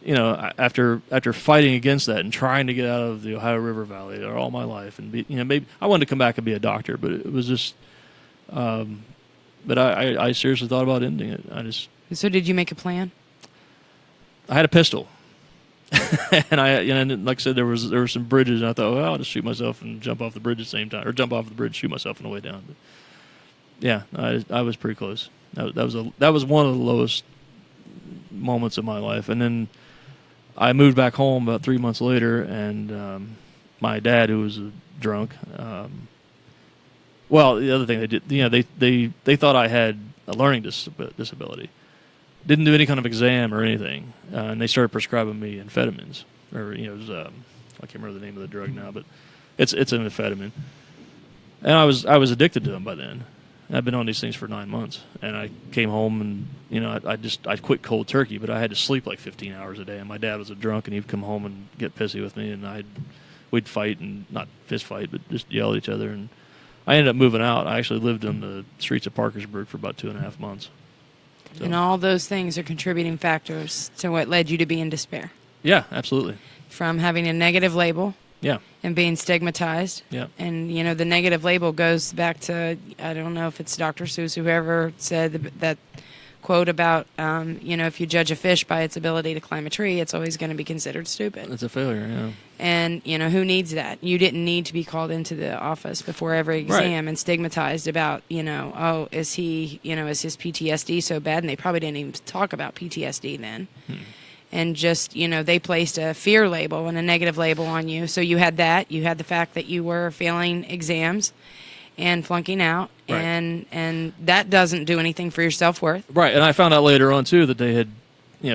after fighting against that and trying to get out of the Ohio River Valley all my life, and maybe I wanted to come back and be a doctor, but it was just. But I seriously thought about ending it. So did you make a plan? I had a pistol, and like I said, there were some bridges, and I thought, well, I'll just shoot myself and jump off the bridge at the same time, or jump off the bridge, shoot myself on the way down. But yeah, I was pretty close. That was one of the lowest moments of my life, and then I moved back home about 3 months later, and my dad, who was a drunk. Well, the other thing they did, they thought I had a learning disability. Didn't do any kind of exam or anything, and they started prescribing me amphetamines, or it was, I can't remember the name of the drug now, but it's an amphetamine, and I was addicted to them by then. And I've been on these things for 9 months, and I came home and I quit cold turkey, but I had to sleep like 15 hours a day, and my dad was a drunk, and he'd come home and get pissy with me, and we'd fight, and not fist fight, but just yell at each other, and I ended up moving out. I actually lived on the streets of Parkersburg for about 2.5 months. So. And all those things are contributing factors to what led you to be in despair. Yeah, absolutely. From having a negative label. Yeah. And being stigmatized. Yeah. And, the negative label goes back to, I don't know if it's Dr. Seuss, whoever said that quote about, if you judge a fish by its ability to climb a tree, it's always going to be considered stupid. It's a failure, yeah. And, who needs that? You didn't need to be called into the office before every exam and stigmatized about, is his PTSD so bad? And they probably didn't even talk about PTSD then. And just, they placed a fear label and a negative label on you. So you had that. You had the fact that you were failing exams and flunking out. Right. And that doesn't do anything for your self-worth. Right. And I found out later on, too, that they had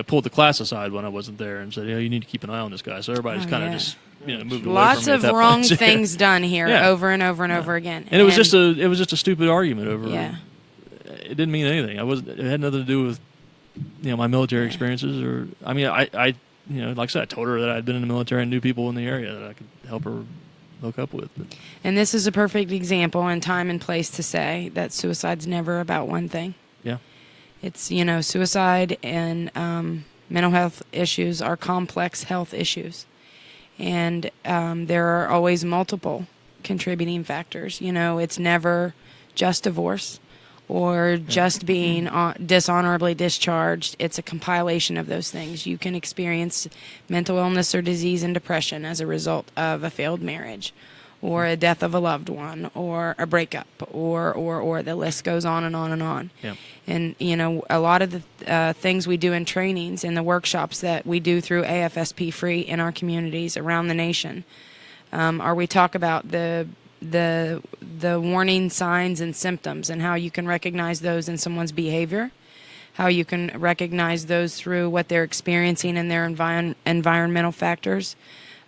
pulled the class aside when I wasn't there and said, you need to keep an eye on this guy. So everybody just kind of just moved away Lots from me of at that wrong point. things done here over and over and over again. And it was just a stupid argument over. Yeah. It didn't mean anything. It had nothing to do with my military experiences, or I mean, I like I said, I told her that I'd been in the military and knew people in the area that I could help her hook up with. But. And this is a perfect example and time and place to say that suicide's never about one thing. Yeah. It's, suicide and mental health issues are complex health issues. And there are always multiple contributing factors. It's never just divorce or just being dishonorably discharged. It's a compilation of those things. You can experience mental illness or disease and depression as a result of a failed marriage or a death of a loved one or a breakup or the list goes on and on and on. Yeah. And, a lot of the things we do in trainings and the workshops that we do through AFSP Free in our communities around the nation we talk about the warning signs and symptoms and how you can recognize those in someone's behavior, how you can recognize those through what they're experiencing in their environmental factors.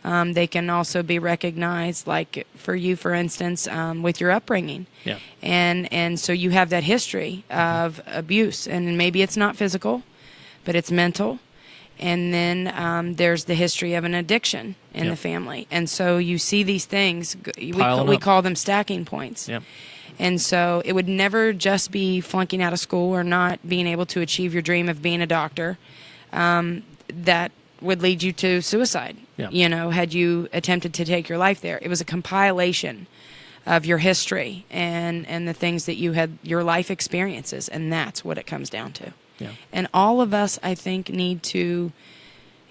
They can also be recognized, like for you, for instance, with your upbringing. Yeah. And so you have that history of abuse, and maybe it's not physical, but it's mental. And then there's the history of an addiction in the family. And so you see these things, we call them stacking points. Yeah. And so it would never just be flunking out of school or not being able to achieve your dream of being a doctor that would lead you to suicide. Yeah. Had you attempted to take your life there. It was a compilation of your history and the things that you had, your life experiences, and that's what it comes down to. Yeah. And all of us, I think, need to,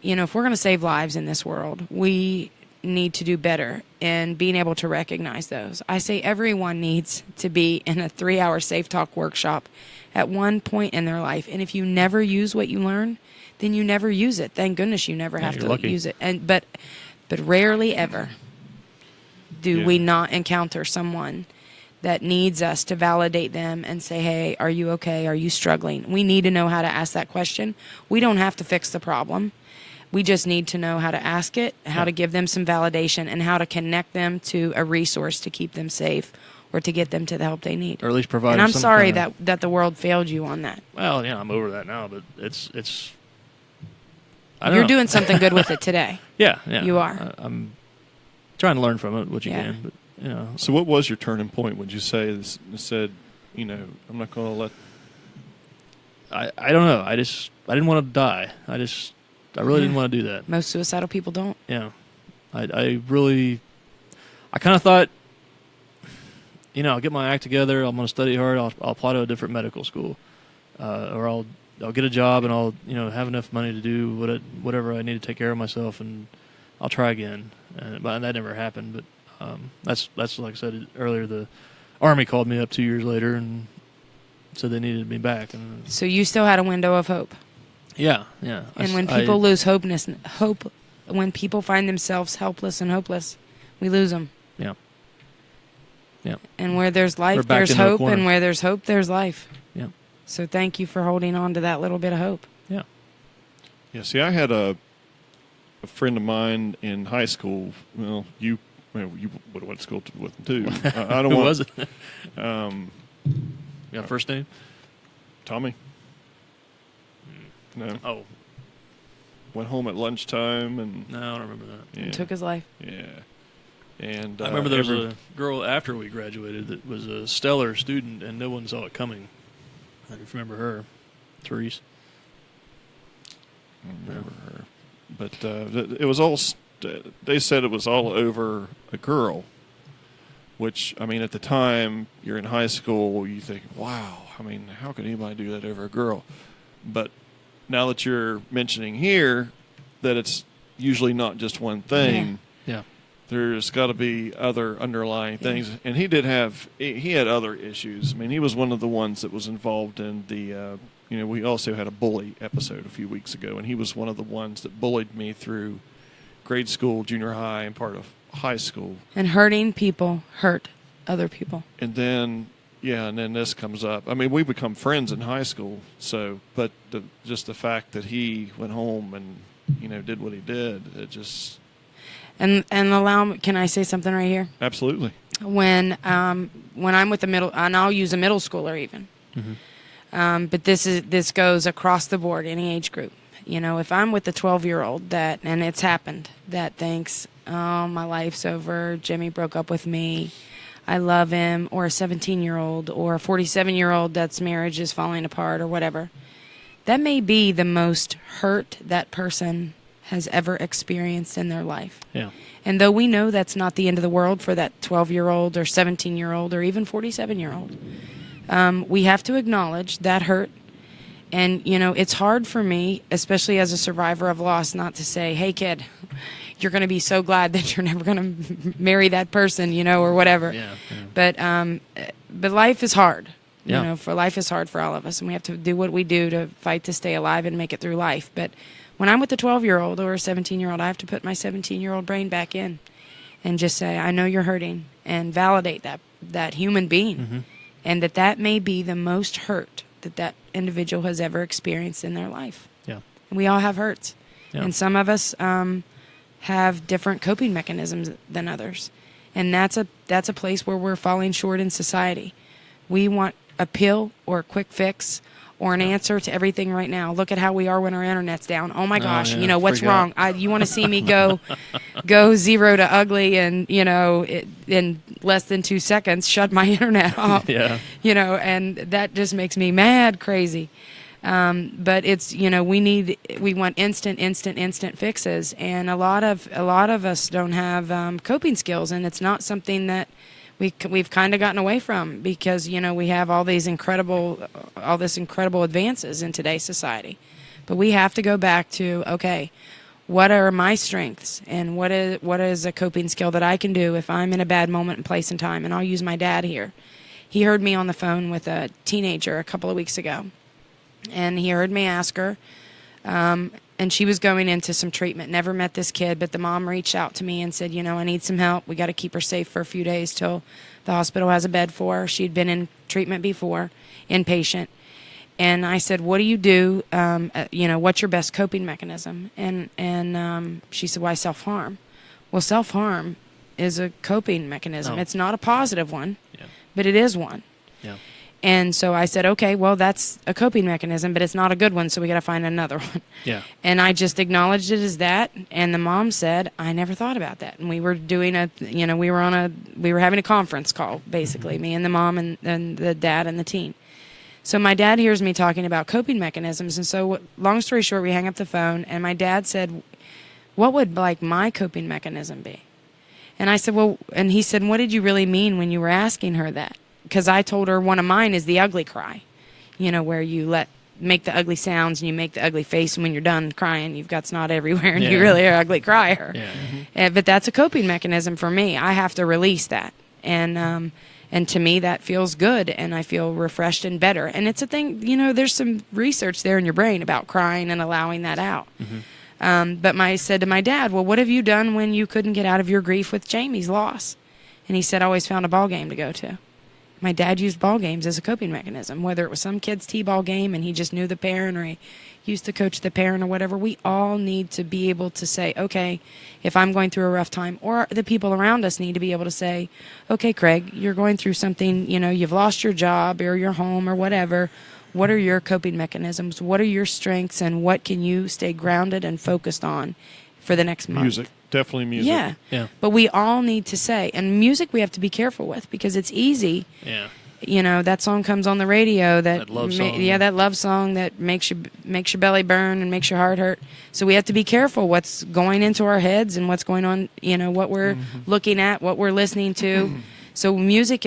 if we're going to save lives in this world, we need to do better in being able to recognize those. I say everyone needs to be in a 3-hour Safe Talk workshop at one point in their life. And if you never use what you learn, then you never use it. Thank goodness you never have to use it. But rarely ever do we not encounter someone that needs us to validate them and say, hey, are you okay? Are you struggling? We need to know how to ask that question. We don't have to fix the problem. We just need to know how to ask it, how to give them some validation, and how to connect them to a resource to keep them safe or to get them to the help they need. Or at least provide. And I'm sorry that the world failed you on that. Well, I'm over that now, but it's. You're doing something good with it today. Yeah. You are. I'm trying to learn from it, what you can, but. So what was your turning point? Would you say said, I'm not going to let? I don't know. I didn't want to die. I really didn't want to do that. Most suicidal people don't. Yeah, I kind of thought, I'll get my act together. I'm going to study hard. I'll apply to a different medical school, or I'll get a job and I'll have enough money to do whatever I need to take care of myself, and I'll try again. But that never happened. But. That's like I said earlier. The Army called me up 2 years later and said they needed me back. And so you still had a window of hope. Yeah. And when people lose hope, when people find themselves helpless and hopeless, we lose them. Yeah. And where there's life, there's hope, and where there's hope, there's life. Yeah. So thank you for holding on to that little bit of hope. Yeah. Yeah. See, I had a friend of mine in high school. Well, you would have went to school with him too. I don't Who want. was it? Yeah, first name? Tommy. No. Oh. Went home at lunchtime and. No, I don't remember that. Yeah. And took his life. Yeah. And I remember there was a girl after we graduated that was a stellar student, and no one saw it coming. I remember her, Therese. I remember her, but it was all. They said it was all over a girl, which, I mean, at the time, you're in high school, you think, wow, I mean, how could anybody do that over a girl? But now that you're mentioning here that it's usually not just one thing, there's got to be other underlying things. And he had other issues. I mean, he was one of the ones that was involved in the, we also had a bully episode a few weeks ago, and he was one of the ones that bullied me through grade school, junior high, and part of high school. And hurting people hurt other people. And then Yeah, and then this comes up. I mean, we become friends in high school. So, but just the fact that he went home and did what he did, it just. And can I say something right here? Absolutely. When I'm with the middle, and I'll use a middle schooler even. Mm-hmm. But this goes across the board, any age group. If I'm with the 12-year-old and it's happened, that thinks, oh, my life's over, Jimmy broke up with me, I love him, or a 17-year-old or a 47-year-old that's marriage is falling apart or whatever, that may be the most hurt that person has ever experienced in their life. Yeah. And though we know that's not the end of the world for that 12-year-old or 17-year-old or even 47-year-old, we have to acknowledge that hurt. And, it's hard for me, especially as a survivor of loss, not to say, hey, kid, you're going to be so glad that you're never going to marry that person, or whatever. Yeah. But life is hard. Yeah. For life is hard for all of us, and we have to do what we do to fight to stay alive and make it through life. But when I'm with a 12-year-old or a 17-year-old, I have to put my 17-year-old brain back in and just say, I know you're hurting, and validate that human being, and that may be the most hurt that individual has ever experienced in their life. Yeah. And we all have hurts. Yeah. And some of us have different coping mechanisms than others. And that's a place where we're falling short in society. We want a pill or a quick fix or an answer to everything right now. Look at how we are when our internet's down. Oh my gosh, what's wrong? You want to see me go 0 to ugly and, in less than 2 seconds, shut my internet off. Yeah. And that just makes me mad crazy. But it's, we want instant fixes. And a lot of us don't have coping skills, and it's not something that we've kind of gotten away from because, we have all this incredible advances in today's society. But we have to go back to, okay, what are my strengths and what is a coping skill that I can do if I'm in a bad moment and place and time? And I'll use my dad here. He heard me on the phone with a teenager a couple of weeks ago, and he heard me ask her, and she was going into some treatment, never met this kid, but the mom reached out to me and said, I need some help. We got to keep her safe for a few days till the hospital has a bed for her. She'd been in treatment before, inpatient. And I said, what do you do? What's your best coping mechanism? And she said, well, I self-harm. Well, self-harm is a coping mechanism. Oh. It's not a positive one, Yeah. but it is one. Yeah. And so I said, okay, well, that's a coping mechanism, but it's not a good one, so we got to find another one. Yeah. And I just acknowledged it as that, and the mom said, I never thought about that. And we were doing we were having a conference call, basically, me and the mom and the dad and the teen. So my dad hears me talking about coping mechanisms, and so long story short, we hang up the phone, and my dad said, what would, my coping mechanism be? And I said, well, and he said, what did you really mean when you were asking her that? Because I told her one of mine is the ugly cry, where you make the ugly sounds and you make the ugly face, and when you're done crying, you've got snot everywhere and you really are an ugly crier. Yeah. But that's a coping mechanism for me. I have to release that. And to me, that feels good, and I feel refreshed and better. And it's a thing, there's some research there in your brain about crying and allowing that out. But I said to my dad, well, what have you done when you couldn't get out of your grief with Jamie's loss? And he said, I always found a ball game to go to. My dad used ball games as a coping mechanism, whether it was some kid's t-ball game and he just knew the parent, or he used to coach the parent or whatever. We all need to be able to say, okay, if I'm going through a rough time, or the people around us need to be able to say, okay, Craig, you're going through something, you've lost your job or your home or whatever. What are your coping mechanisms? What are your strengths, and what can you stay grounded and focused on for the next month? Music. Definitely music. Yeah. Yeah. But we all need to say, and music we have to be careful with, because it's easy. Yeah. That song comes on the radio. That love song. that love song that makes your belly burn and makes your heart hurt. So we have to be careful what's going into our heads and what's going on. What we're looking at, what we're listening to. So music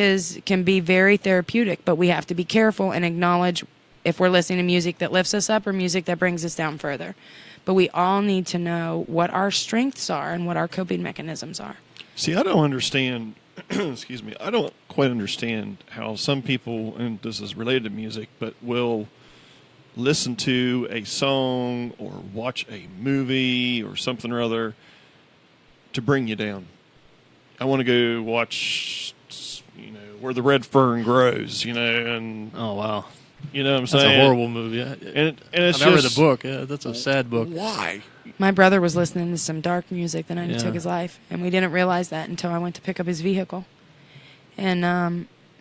can be very therapeutic, but we have to be careful and acknowledge if we're listening to music that lifts us up or music that brings us down further. But we all need to know what our strengths are and what our coping mechanisms are. See, I don't understand, excuse me, I don't quite understand how some people, and this is related to music, but will listen to a song or watch a movie or something or other to bring you down. I want to go watch, where the red fern grows, and Oh wow, you know what I'm that's saying? a horrible movie. And it's I've never read just the book. Yeah, that's a sad book. why? My brother was listening to some dark music the night he Yeah. took his life, and we didn't realize that until I went to pick up his vehicle. And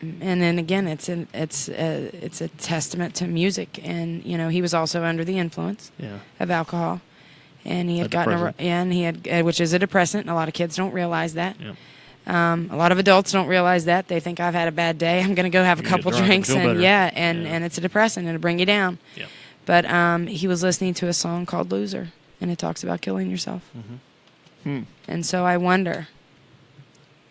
then again, it's a testament to music, and he was also under the influence Yeah. of alcohol, and he had A gotten depressant. and he had which is a depressant. And a lot of kids don't realize that. Yeah. A lot of adults don't realize that. They think I've had a bad day. I'm going to go have a You get couple drunk and drinks, feel and better. and it's a depressant. It'll bring you down. Yeah. But he was listening to a song called "Loser," and it talks about killing yourself. And so I wonder.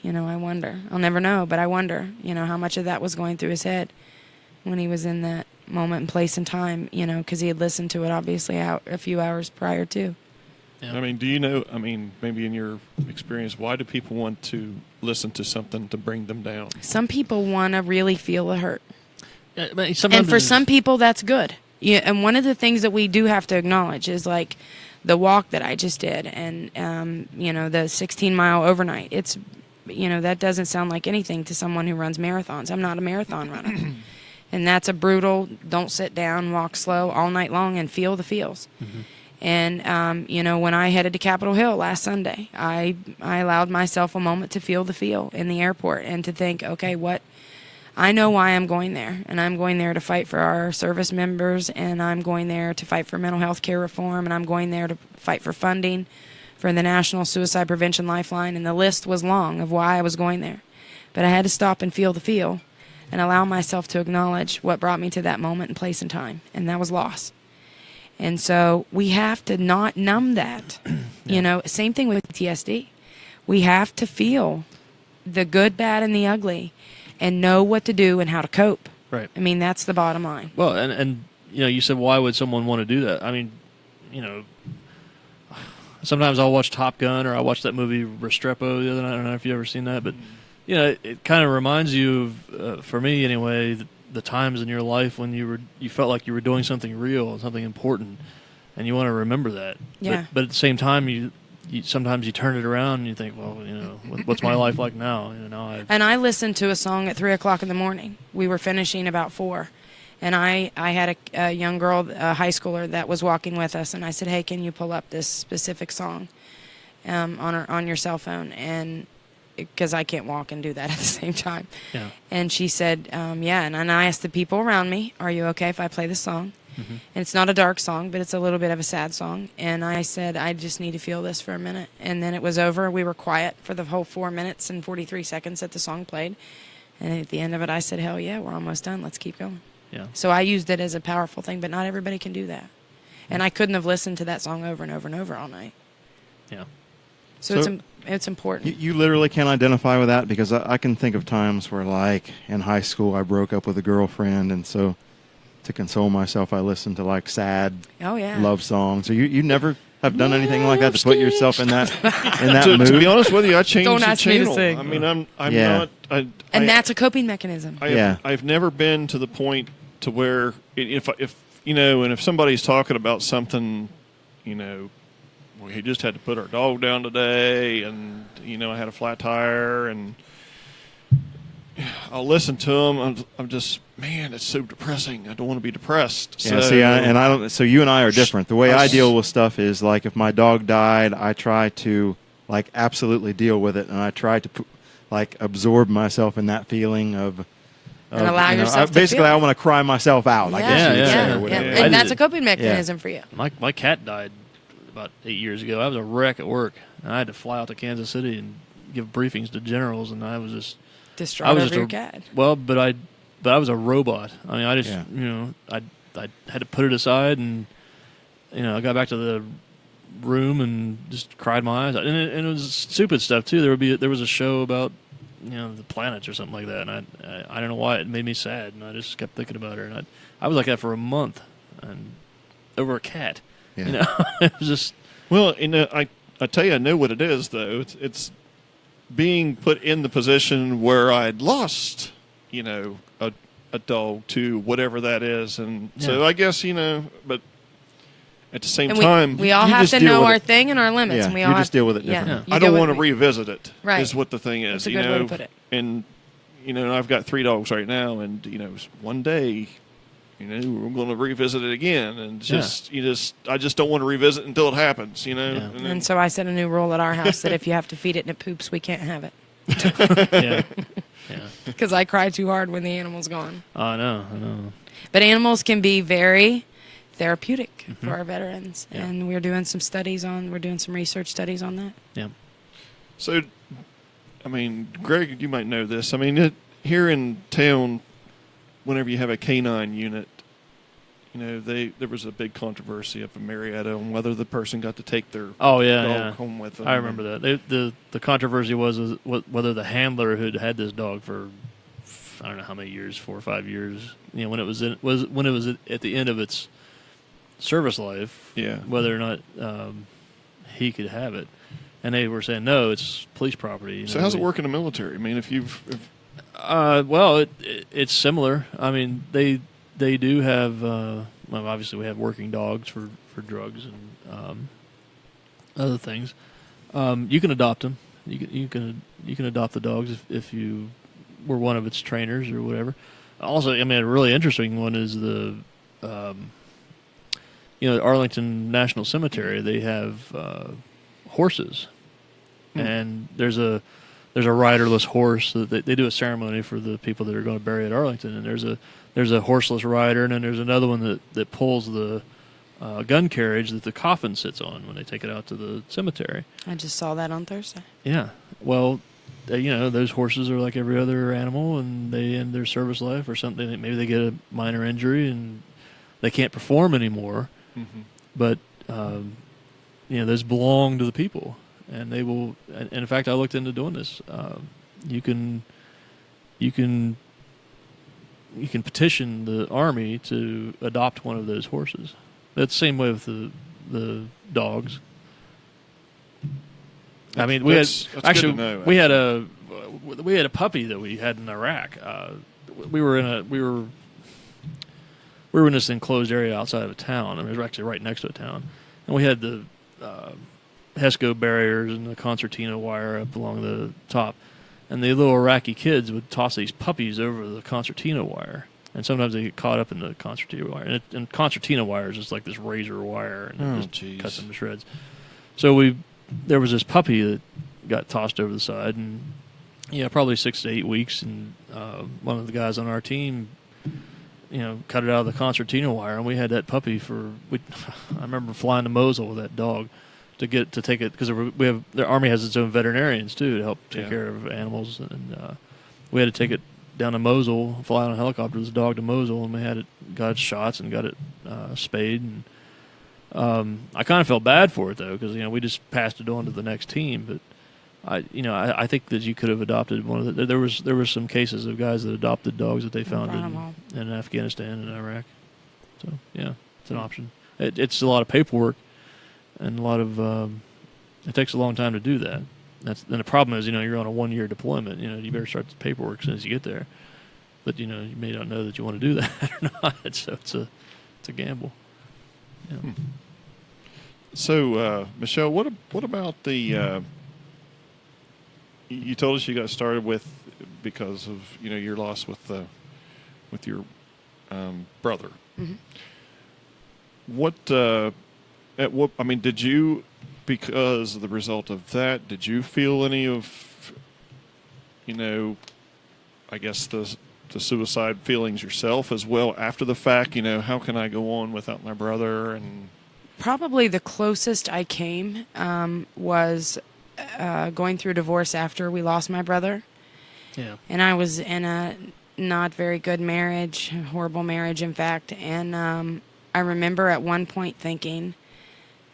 I wonder. I'll never know, but I wonder. How much of that was going through his head when he was in that moment and place and time. Because he had listened to it obviously out a few hours prior to. Yeah. I mean, do you know? I mean, maybe in your experience, why do people want to listen to something to bring them down? Some people want to really feel the hurt. Yeah, but And sometimes for it's- some people, that's good. Yeah, and one of the things that we do have to acknowledge is like the walk that I just did, and the 16-mile overnight. It's that doesn't sound like anything to someone who runs marathons. I'm not a marathon runner, and that's a brutal. Don't sit down, walk slow all night long, and feel the feels. And when I headed to Capitol Hill last Sunday, I allowed myself a moment to feel the feel in the airport and to think, okay, what. I know why I'm going there, and I'm going there to fight for our service members, and I'm going there to fight for mental health care reform, and I'm going there to fight for funding for the National Suicide Prevention Lifeline, and the list was long of why I was going there. But I had to stop and feel the feel and allow myself to acknowledge what brought me to that moment and place and time, and that was loss. And so we have to not numb that. Same thing with PTSD. We have to feel the good, bad, and the ugly and know what to do and how to cope. Right. I mean, that's the bottom line. Well, and you said, why would someone want to do that? I mean, sometimes I'll watch Top Gun or I watch that movie Restrepo the other night. I don't know if you've ever seen that, but it kind of reminds you of, for me anyway, the times in your life when you felt like you were doing something real, something important, and you want to remember that. Yeah. But at the same time, you sometimes you turn it around and you think, well, what's my life like now? And I listened to a song at 3 o'clock in the morning. We were finishing about 4. And I had a young girl, a high schooler, that was walking with us. And I said, hey, can you pull up this specific song on your cell phone? And because I can't walk and do that at the same time. Yeah. And she said, yeah. And I asked the people around me, are you okay if I play this song? Mm-hmm. And it's not a dark song, but it's a little bit of a sad song. And I said, I just need to feel this for a minute. And then it was over. We were quiet for the whole 4 minutes and 43 seconds that the song played. And at the end of it, I said, hell yeah, we're almost done. Let's keep going. Yeah. So I used it as a powerful thing, but not everybody can do that. And I couldn't have listened to that song over and over and over all night. Yeah. So it's important. You literally can identify with that because I can think of times where, like, in high school, I broke up with a girlfriend, and so to console myself, I listened to, like, sad Oh, yeah. love songs. So you never have done anything like that to put yourself in that mood? To be honest with you, I changed Don't the ask me to channel. sing. I mean, I'm Yeah. not. And that's a coping mechanism. I've never been to the point to where if and if somebody's talking about something, we just had to put our dog down today, and I had a flat tire, and I'll listen to them. I'm just, man, it's so depressing. I don't want to be depressed. Yeah, so, see, I don't. So you and I are different. The way I deal with stuff is like if my dog died, I try to like absolutely deal with it, and I try to absorb myself in that feeling of. And allow yourself to basically, feel. I want to cry myself out. I guess you would say, yeah. or whatever. And I that's did a coping mechanism for you. My cat died about 8 years ago. I was a wreck at work, and I had to fly out to Kansas City and give briefings to generals, and I was just Distraught over your cat. Well, but I was a robot. I mean, I just I had to put it aside, and I got back to the room and just cried my eyes out, and it was stupid stuff too. There was a show about the planets or something like that, and I don't know why it made me sad, and I just kept thinking about her, and I was like that for a month, and over a cat. Yeah. It was just Well, I tell you, I know what it is though. It's being put in the position where I'd lost, a dog to whatever that is, and so Yeah. I guess but at the same And time, we all you have just to deal know with our it. thing and our limits. Yeah, and we you all just have, deal with it yeah, differently. you I deal don't with want to it. revisit it. Right. Is what the thing is. That's a good way to put it. And I've got 3 dogs right now, and one day, we're going to revisit it again, and I just don't want to revisit until it happens, And so I set a new rule at our house that if you have to feed it and it poops, we can't have it. Yeah. Because I cry too hard when the animal's gone. Oh, I know. But animals can be very therapeutic for our veterans, and we're doing some research studies on that. Yeah. So, Greg, you might know this. Here in town, whenever you have a canine unit, there was a big controversy up in Marietta on whether the person got to take their dog home with them. I remember that. The controversy was whether the handler who'd had this dog for I don't know how many years, 4 or 5 years, when it was at the end of its service life, whether or not he could have it. And they were saying, no, it's police property. So how's it work in the military? It's similar. They do have, obviously we have working dogs for drugs and other things. You can adopt them. You can adopt the dogs if you were one of its trainers or whatever. Also, a really interesting one is the Arlington National Cemetery. They have horses, and there's a riderless horse. They do a ceremony for the people that are going to bury at Arlington, and there's a horseless rider, and then there's another one that pulls the gun carriage that the coffin sits on when they take it out to the cemetery. I just saw that on Thursday. Yeah, well, those horses are like every other animal, and they end their service life or something. Maybe they get a minor injury and they can't perform anymore. Mm-hmm. But those belong to the people, and they will. And in fact, I looked into doing this. You can petition the Army to adopt one of those horses. That's the same way with the dogs. We had a puppy that we had in Iraq. We were in this enclosed area outside of a town. It was actually right next to a town, and we had the HESCO barriers and the concertina wire up along the top. And the little Iraqi kids would toss these puppies over the concertina wire. And sometimes they get caught up in the concertina wire. And concertina wire is just like this razor wire, and it just cuts them to shreds. So there was this puppy that got tossed over the side, and probably 6 to 8 weeks. And one of the guys on our team, cut it out of the concertina wire, and we had that puppy I remember flying to Mosul with that dog to take it, because the Army has its own veterinarians too to help take care of animals, and we had to take it down to Mosul, fly on a helicopter with the dog to Mosul, and we got shots and got it spayed. And I kind of felt bad for it though, because we just passed it on to the next team. But I think that you could have adopted one of the. There was some cases of guys that adopted dogs that they found in Afghanistan and Iraq. So it's an option. It's a lot of paperwork, and a lot of it takes a long time to do that. And the problem is, you're on a 1-year deployment. You better start the paperwork as soon as you get there. But you may not know that you want to do that or not. So it's a gamble. Yeah. So, Michelle, what about the? You told us you got started because of your loss with your brother. Mm-hmm. Did you? Because of the result of that, did you feel any of, I guess the suicide feelings yourself as well after the fact? How can I go on without my brother? And probably the closest I came was going through divorce after we lost my brother. Yeah. And I was in a not very good marriage, horrible marriage, in fact. And I remember at one point thinking,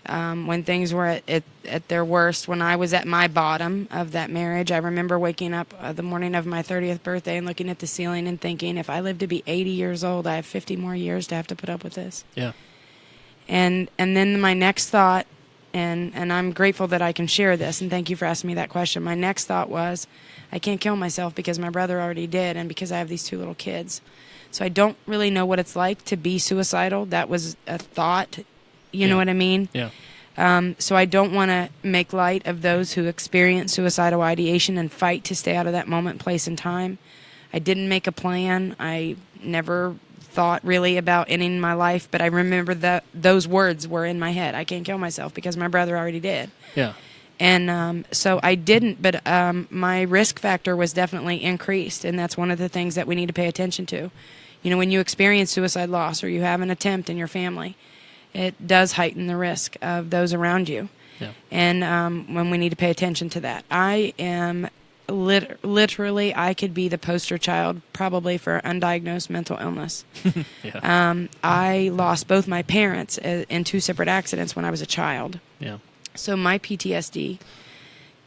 when things were at their worst, when I was at my bottom of that marriage, I remember waking up the morning of my 30th birthday and looking at the ceiling and thinking, if I live to be 80 years old, I have 50 more years to have to put up with this. Yeah. And then my next thought, and I'm grateful that I can share this, and thank you for asking me that question. My next thought was, I can't kill myself because my brother already did, and because I have these 2 little kids. So I don't really know what it's like to be suicidal. That was a thought. You know what I mean? Yeah. So I don't want to make light of those who experience suicidal ideation and fight to stay out of that moment, place, and time. I didn't make a plan. I never thought really about ending my life, but I remember that those words were in my head. I can't kill myself because my brother already did. Yeah. And so I didn't, but my risk factor was definitely increased, and that's one of the things that we need to pay attention to. You know, when you experience suicide loss or you have an attempt in your family, it does heighten the risk of those around you. Yeah. And when we need to pay attention to that. I am literally, I could be the poster child probably for undiagnosed mental illness. Yeah. I lost both my parents in 2 separate accidents when I was a child. Yeah. So my PTSD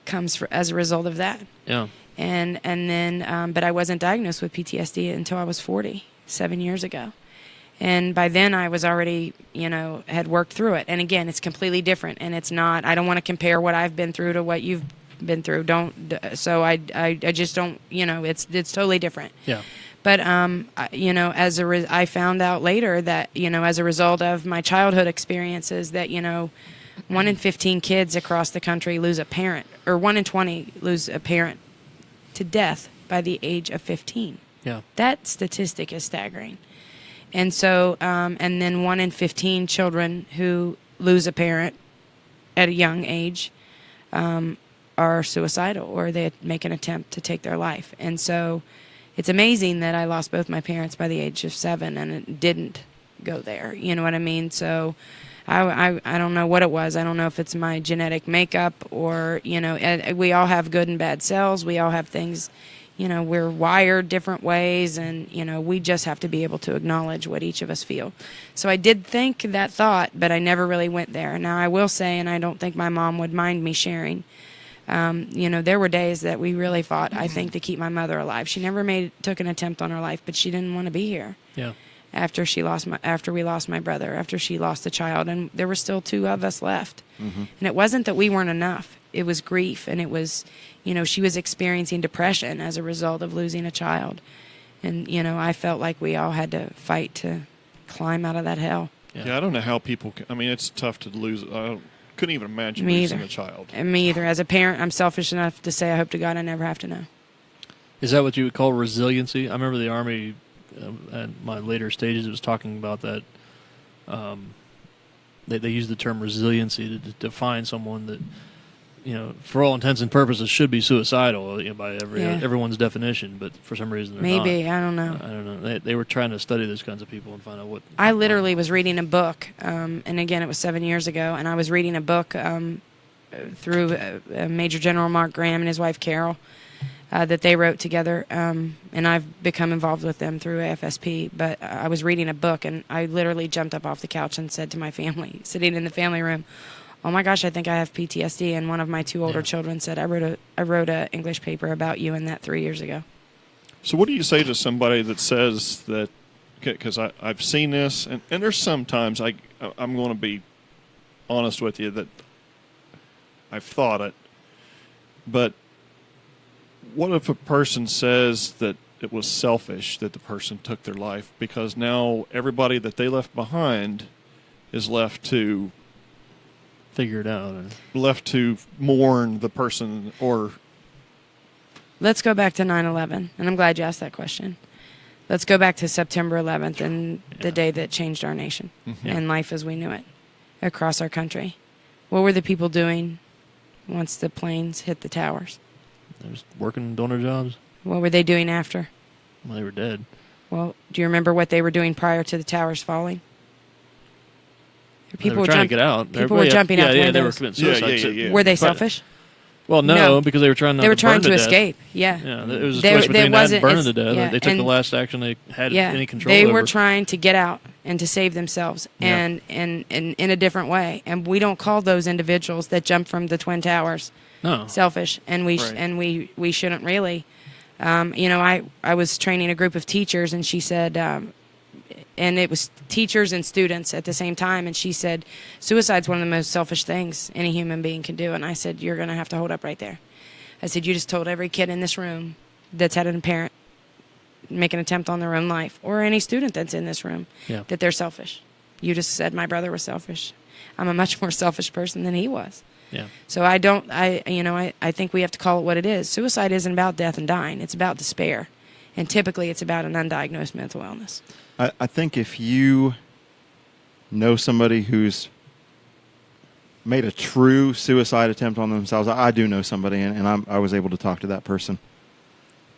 comes as a result of that. Yeah. And then, but I wasn't diagnosed with PTSD until I was 40, 7 years ago. And by then I was already, had worked through it. And again, it's completely different. And it's not, I don't want to compare what I've been through to what you've been through. So I just don't, it's totally different. Yeah. But, I found out later that, as a result of my childhood experiences that, 1 in 15 kids across the country lose a parent, or 1 in 20 lose a parent to death by the age of 15. Yeah. That statistic is staggering. And so, and then 1 in 15 children who lose a parent at a young age are suicidal, or they make an attempt to take their life. And so it's amazing that I lost both my parents by the age of 7 and it didn't go there. You know what I mean? So I don't know what it was. I don't know if it's my genetic makeup or, we all have good and bad cells. We all have things, we're wired different ways, and, we just have to be able to acknowledge what each of us feel. So I did think that thought, but I never really went there. Now, I will say, and I don't think my mom would mind me sharing, there were days that we really fought, I think, to keep my mother alive. She never took an attempt on her life, but she didn't want to be here. Yeah. After we lost my brother, after she lost a child, and there were still 2 of us left. Mm-hmm. And it wasn't that we weren't enough. It was grief, and it was, she was experiencing depression as a result of losing a child. And, I felt like we all had to fight to climb out of that hell. Yeah, I don't know how people can, it's tough to lose. I couldn't even imagine losing a child. And me either. As a parent, I'm selfish enough to say I hope to God I never have to know. Is that what you would call resiliency? I remember the Army, at my later stages, it was talking about that. They use the term resiliency to define someone that, for all intents and purposes, should be suicidal by everyone's definition, but for some reason they're not. Maybe, I don't know. I don't know. They were trying to study those kinds of people and find out what. I literally was reading a book, and again, it was 7 years ago, and I was reading a book through Major General Mark Graham and his wife Carol. That they wrote together, and I've become involved with them through AFSP. But I was reading a book, and I literally jumped up off the couch and said to my family, sitting in the family room, "Oh my gosh, I think I have PTSD." And one of my 2 older children said, "I wrote a English paper about you and that 3 years ago." So what do you say to somebody that says that? Because I've seen this, and there's sometimes I'm going to be honest with you that I've thought it, but what if a person says that it was selfish that the person took their life because now everybody that they left behind is left to figure it out, left to mourn the person? Or let's go back to 9/11, and I'm glad you asked that question. Let's go back to September 11th and the day that changed our nation and life as we knew it across our country. What were the people doing once the planes hit the towers? They was working, doing their jobs. What were they doing after? Well, they were dead. Well, do you remember what they were doing prior to the towers falling? People were trying to get out. People were jumping out the windows. They were committing suicide. Were they selfish? Well, no, because they were trying to burn to escape. Yeah. It was a choice between that and burning to death. Yeah, they took the last action they had any control over. They were trying to get out and to save themselves, and in a different way. And we don't call those individuals that jumped from the Twin Towers selfish, and we shouldn't really. I was training a group of teachers, and she said, and it was teachers and students at the same time, and she said, suicide's one of the most selfish things any human being can do. And I said, you're going to have to hold up right there. I said, you just told every kid in this room that's had a parent make an attempt on their own life, or any student that's in this room, that they're selfish. You just said my brother was selfish. I'm a much more selfish person than he was. Yeah. So I think we have to call it what it is. Suicide isn't about death and dying. It's about despair. And typically it's about an undiagnosed mental illness. I think if you know somebody who's made a true suicide attempt on themselves, I do know somebody, and I was able to talk to that person.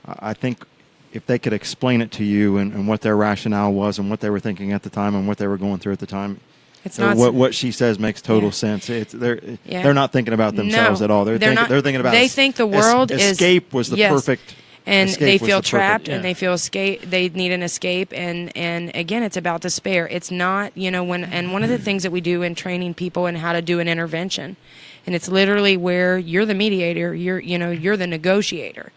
I think if they could explain it to you and what their rationale was and what they were thinking at the time and what they were going through at the time, it's not what she says makes total sense. They're not thinking about themselves at all. They're thinking about. They think the world is escape was the perfect. And they feel trapped, perfect, and they feel escape. They need an escape, and again, it's about despair. It's not, one of the things that we do in training people and how to do an intervention, and it's literally where you're the mediator, you're the negotiator,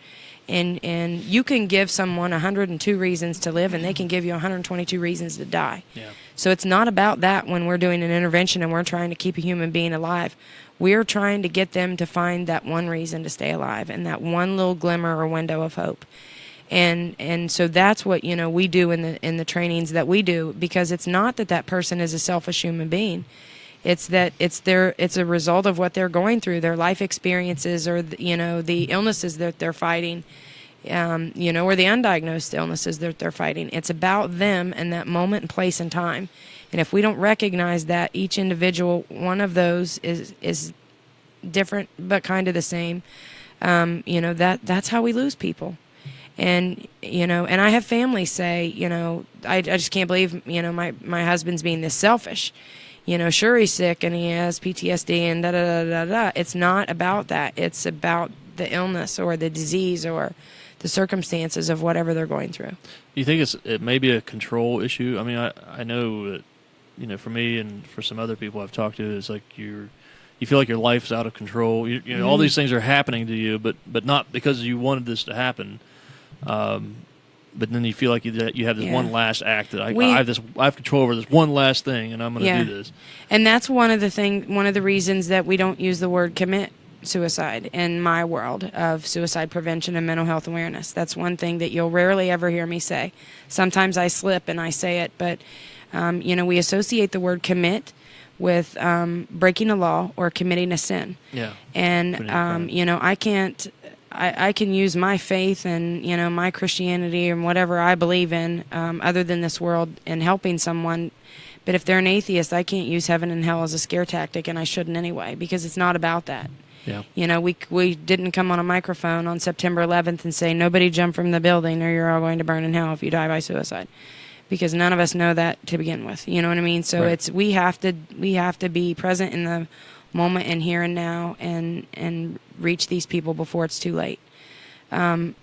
and you can give someone 102 reasons to live, and they can give you 122 reasons to die. Yeah. So it's not about that when we're doing an intervention and we're trying to keep a human being alive. We're trying to get them to find that one reason to stay alive and that one little glimmer or window of hope. And so that's what, we do in the trainings that we do, because it's not that person is a selfish human being. It's that it's a result of what they're going through, their life experiences, or the illnesses that they're fighting, or the undiagnosed illnesses that they're fighting. It's about them and that moment and place and time. And if we don't recognize that each individual one of those is different but kind of the same, that's how we lose people. And and I have families say, I just can't believe my husband's being this selfish. Sure, he's sick and he has PTSD and da da da da da. It's not about that. It's about the illness or the disease or the circumstances of whatever they're going through. Do you think it may be a control issue? I mean, I know that, for me and for some other people I've talked to, it's like you feel like your life's out of control. All these things are happening to you, but not because you wanted this to happen. But then you feel like you have this one last act that I have control over this one last thing, and I'm going to do this. And that's one of the reasons that we don't use the word commit suicide in my world of suicide prevention and mental health awareness. That's one thing that you'll rarely ever hear me say. Sometimes I slip and I say it, but we associate the word commit with breaking a law or committing a sin. Yeah. And I can use my faith and my Christianity and whatever I believe in other than this world in helping someone. But if they're an atheist, I can't use heaven and hell as a scare tactic, and I shouldn't anyway, because it's not about that. Yeah. We didn't come on a microphone on September 11th and say, nobody jump from the building or you're all going to burn in hell if you die by suicide. Because none of us know that to begin with. You know what I mean? So right. we have to be present in the moment and here and now and reach these people before it's too late. I'm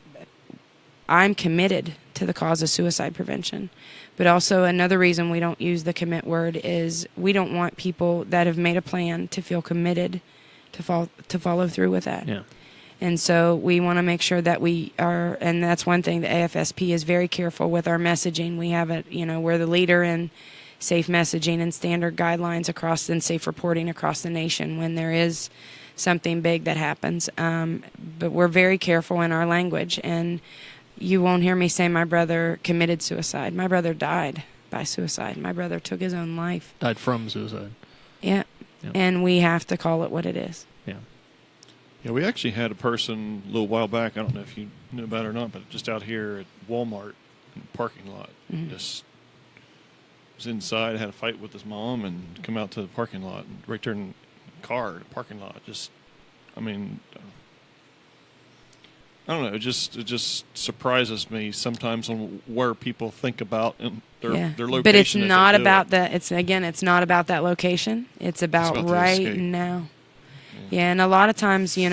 committed to the cause of suicide prevention. But also another reason we don't use the commit word is we don't want people that have made a plan to feel committed to follow through with that. Yeah. And so we want to make sure that we are, and that's one thing the AFSP is very careful with our messaging. We have it, we're the leader in safe messaging and standard guidelines across and safe reporting across the nation when there is something big that happens. But we're very careful in our language, and you won't hear me say my brother committed suicide. My brother died by suicide. My brother took his own life. Died from suicide. Yeah. Yep. And we have to call it what it is. Yeah. Yeah, we actually had a person a little while back, I don't know if you knew about it or not, but just out here at Walmart in the parking lot. Mm-hmm. Just was inside, had a fight with his mom, and come out to the parking lot and right there in the car, the parking lot. I don't know. It just surprises me sometimes on where people think about their location. But it's not about that. It's not about that location. It's about right now. Yeah, and a lot of times, we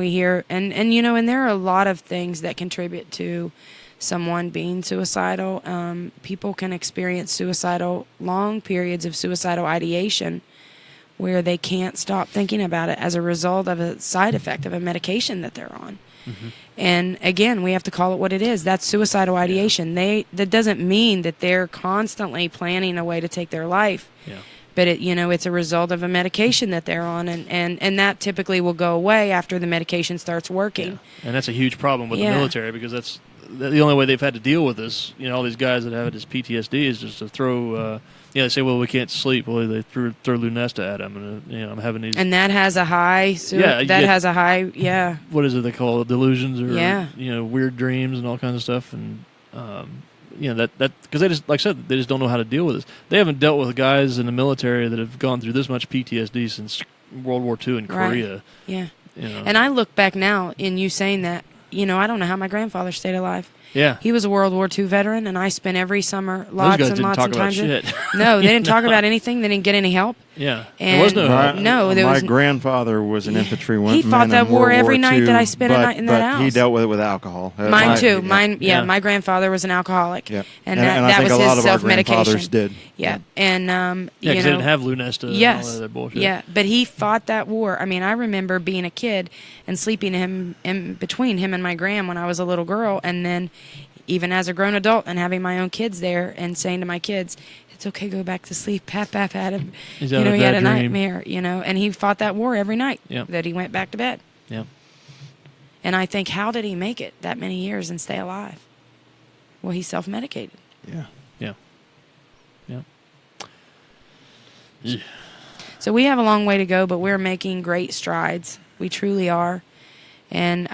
hear, and there are a lot of things that contribute to someone being suicidal. People can experience long periods of suicidal ideation where they can't stop thinking about it as a result of a side effect of a medication that they're on. Mm-hmm. And again, we have to call it what it is. That's suicidal ideation. That doesn't mean that they're constantly planning a way to take their life. Yeah. But it's a result of a medication that they're on, and that typically will go away after the medication starts working. Yeah. And that's a huge problem with the military, because that's the only way they've had to deal with this. All these guys that have this PTSD is just to throw Yeah, they say, well, we can't sleep. Well, they throw Lunesta at him, and I'm having these. And that has a high. Yeah. What is it they call it? Delusions, or Yeah. weird dreams and all kinds of stuff, and that because they just, like I said, they just don't know how to deal with this. They haven't dealt with guys in the military that have gone through this much PTSD since World War II in Korea. Yeah. You know. And I look back now in you saying that. I don't know how my grandfather stayed alive. Yeah. He was a World War II veteran, and I spent every summer lots and lots of times. Shit. No, they didn't talk about anything. They didn't get any help. Yeah. And there was no help. My grandfather was an infantryman. He fought that war every night that I spent but, a night in that house. He dealt with it with alcohol. Mine too. Yeah. My grandfather was an alcoholic. Yeah. And I that think was a lot his of our self-medication. grandfathers did. Yeah. And because they didn't have Lunesta and all that other bullshit. Yeah, but he fought that war. I mean, I remember being a kid and sleeping in between him and my gran when I was a little girl, and then even as a grown adult and having my own kids there and saying to my kids, it's okay, go back to sleep. Pap had a, he had a nightmare, and he fought that war every night that he went back to bed. Yeah. And I think, how did he make it that many years and stay alive? Well, he self-medicated. Yeah. Yeah. Yeah. So we have a long way to go, but we're making great strides. We truly are. And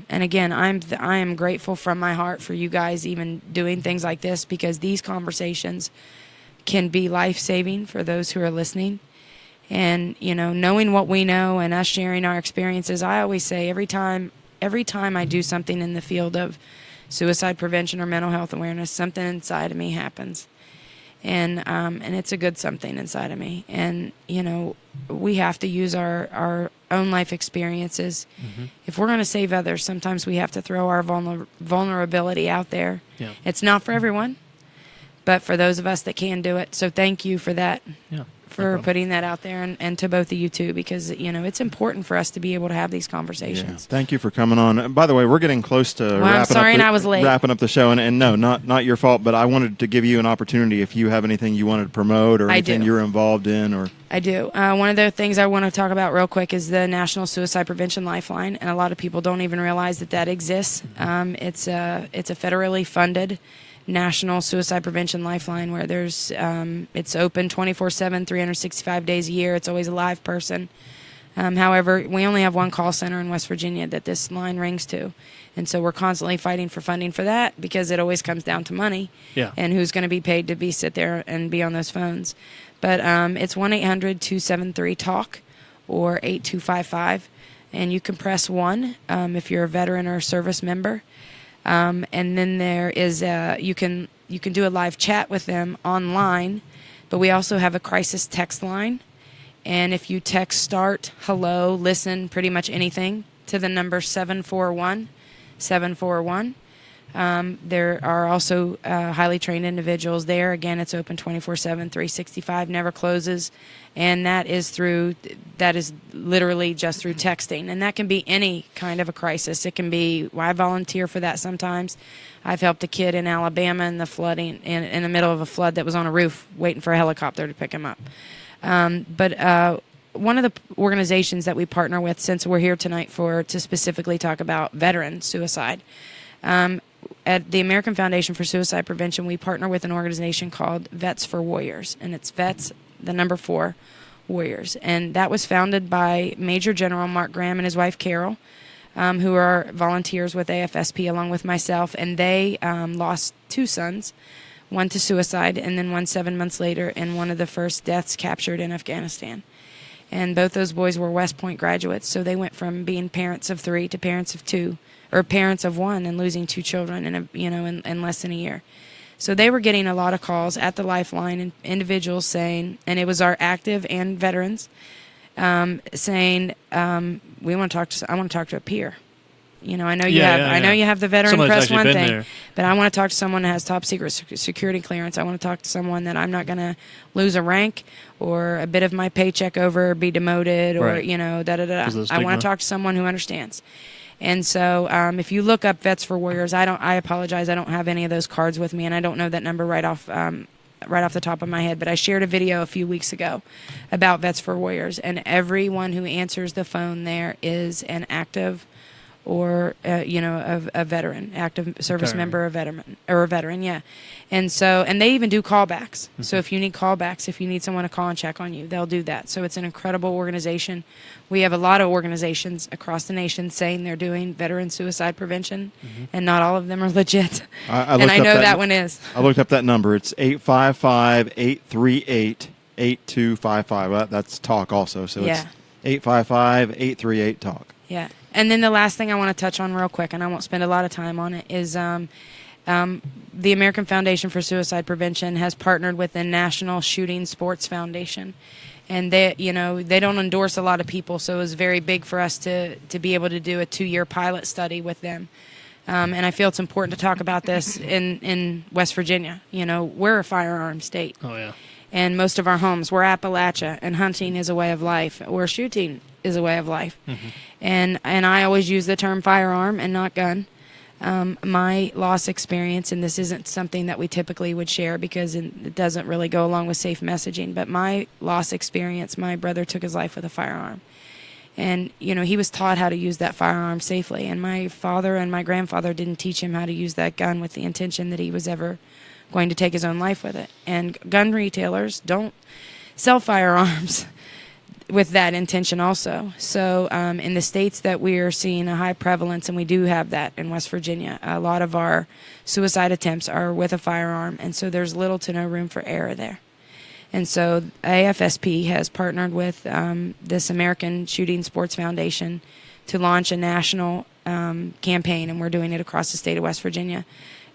again, I am grateful from my heart for you guys even doing things like this, because these conversations can be life-saving for those who are listening. And knowing what we know and us sharing our experiences, I always say every time I do something in the field of suicide prevention or mental health awareness, something inside of me happens. And it's a good something inside of me. And we have to use our own life experiences. Mm-hmm. If we're going to save others, sometimes we have to throw our vulnerability out there. Yeah. It's not for everyone, but for those of us that can do it. So thank you for that. Yeah. For putting that out there, and to both of you too, because it's important for us to be able to have these conversations. Yeah. Thank you for coming on. And by the way, we're getting close to wrapping up the show, and no, not your fault, but I wanted to give you an opportunity if you have anything you wanted to promote or anything you're involved in. Or I do. One of the things I want to talk about real quick is the National Suicide Prevention Lifeline, and a lot of people don't even realize that exists. It's a federally funded National Suicide Prevention Lifeline where there's it's open 24/7, 365 days a year. It's always a live person. However, we only have one call center in West Virginia that this line rings to, and so we're constantly fighting for funding for that, because it always comes down to money and who's going to be paid to sit there and be on those phones. But it's 1-800-273-TALK or 8255, and you can press 1 if you're a veteran or a service member. And then there is you can do a live chat with them online, but we also have a crisis text line. And if you text start, hello, listen, pretty much anything to the number 741, there are also highly trained individuals there. Again, it's open 24/7, 365, never closes. And that is literally just through texting. And that can be any kind of a crisis. It can be, I volunteer for that sometimes. I've helped a kid in Alabama in the flooding, in the middle of a flood that was on a roof waiting for a helicopter to pick him up. But one of the organizations that we partner with, since we're here tonight to specifically talk about veteran suicide, at the American Foundation for Suicide Prevention, we partner with an organization called Vets for Warriors, and it's Vets, the number 4, Warriors. And that was founded by Major General Mark Graham and his wife Carol, who are volunteers with AFSP along with myself, and they lost 2 sons, one to suicide and then one 7 months later, and one of the first deaths captured in Afghanistan. And both those boys were West Point graduates, so they went from being parents of 3 to parents of 2, or parents of 1, and losing 2 children in less than a year. So they were getting a lot of calls at the Lifeline, and individuals saying, and it was our active and veterans, saying, I want to talk to a peer. I know you have the veteran press one thing, there. But I want to talk to someone that has top secret security clearance. I want to talk to someone that I'm not going to lose a rank or a bit of my paycheck over, be demoted, or I want to talk to someone who understands. And so, if you look up Vets for Warriors, I apologize, I don't have any of those cards with me, and I don't know that number right off the top of my head. But I shared a video a few weeks ago about Vets for Warriors, and everyone who answers the phone there is an active or a veteran, active service member, or a veteran, yeah. And they even do callbacks. Mm-hmm. So if you need callbacks, if you need someone to call and check on you, they'll do that. So it's an incredible organization. We have a lot of organizations across the nation saying they're doing veteran suicide prevention, and not all of them are legit. I know that one is. I looked up that number. It's 855-838-8255. That's TALK also. So it's 855-838-TALK. Yeah. And then the last thing I want to touch on real quick, and I won't spend a lot of time on it, is the American Foundation for Suicide Prevention has partnered with the National Shooting Sports Foundation. And they don't endorse a lot of people, so it was very big for us to be able to do a 2-year pilot study with them. And I feel it's important to talk about this in West Virginia. We're a firearm state. Oh, yeah. And most of our homes, we're Appalachia, and hunting is a way of life. Or shooting is a way of life. Mm-hmm. And I always use the term firearm and not gun. My loss experience, and this isn't something that we typically would share because it doesn't really go along with safe messaging, but my loss experience, my brother took his life with a firearm. And, he was taught how to use that firearm safely. And my father and my grandfather didn't teach him how to use that gun with the intention that he was ever going to take his own life with it. And gun retailers don't sell firearms with that intention also. So in the states that we are seeing a high prevalence, and we do have that in West Virginia, a lot of our suicide attempts are with a firearm, and so there's little to no room for error there. And so AFSP has partnered with this American Shooting Sports Foundation to launch a national campaign, and we're doing it across the state of West Virginia,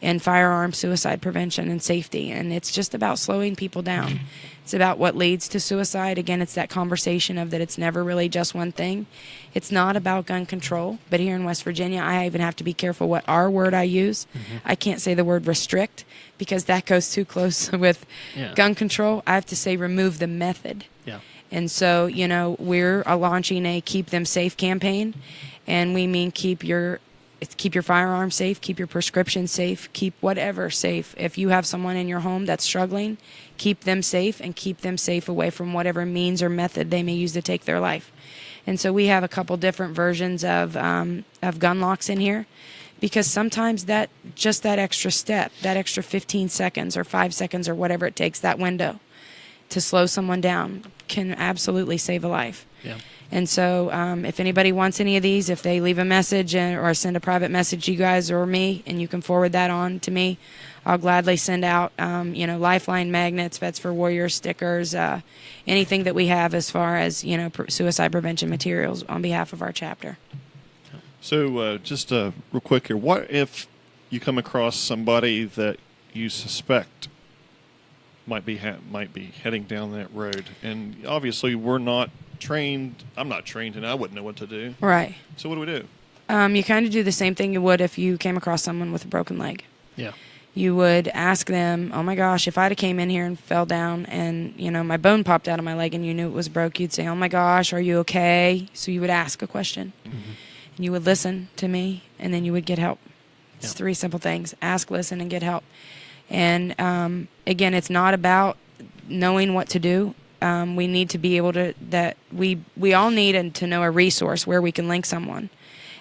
in firearm suicide prevention and safety. And it's just about slowing people down. It's about what leads to suicide. Again, it's that conversation of that it's never really just one thing. It's not about gun control, but here in West Virginia, I even have to be careful what word I use. Mm-hmm. I can't say the word restrict because that goes too close with gun control. I have to say remove the method. Yeah. And so, we're launching a Keep Them Safe campaign, and we mean keep your firearm safe, keep your prescription safe, keep whatever safe. If you have someone in your home that's struggling, keep them safe, and keep them safe away from whatever means or method they may use to take their life. And so we have a couple different versions of gun locks in here, because sometimes that extra step, that extra 15 seconds or 5 seconds or whatever it takes, that window to slow someone down can absolutely save a life. Yeah. And so if anybody wants any of these, if they leave a message or send a private message to you guys or me, and you can forward that on to me, I'll gladly send out, Lifeline magnets, Vets for Warriors stickers, anything that we have as far as, suicide prevention materials on behalf of our chapter. So just real quick here, what if you come across somebody that you suspect might be heading down that road? And obviously we're not trained. I'm not trained, and I wouldn't know what to do. Right. So what do we do? You kind of do the same thing you would if you came across someone with a broken leg. Yeah. You would ask them, oh my gosh, if I'd have came in here and fell down and, my bone popped out of my leg and you knew it was broke, you'd say, oh my gosh, are you okay? So you would ask a question. Mm-hmm. And you would listen to me, and then you would get help. It's 3 simple things: ask, listen, and get help. And again, it's not about knowing what to do. We need to be able to, we all need to know a resource where we can link someone.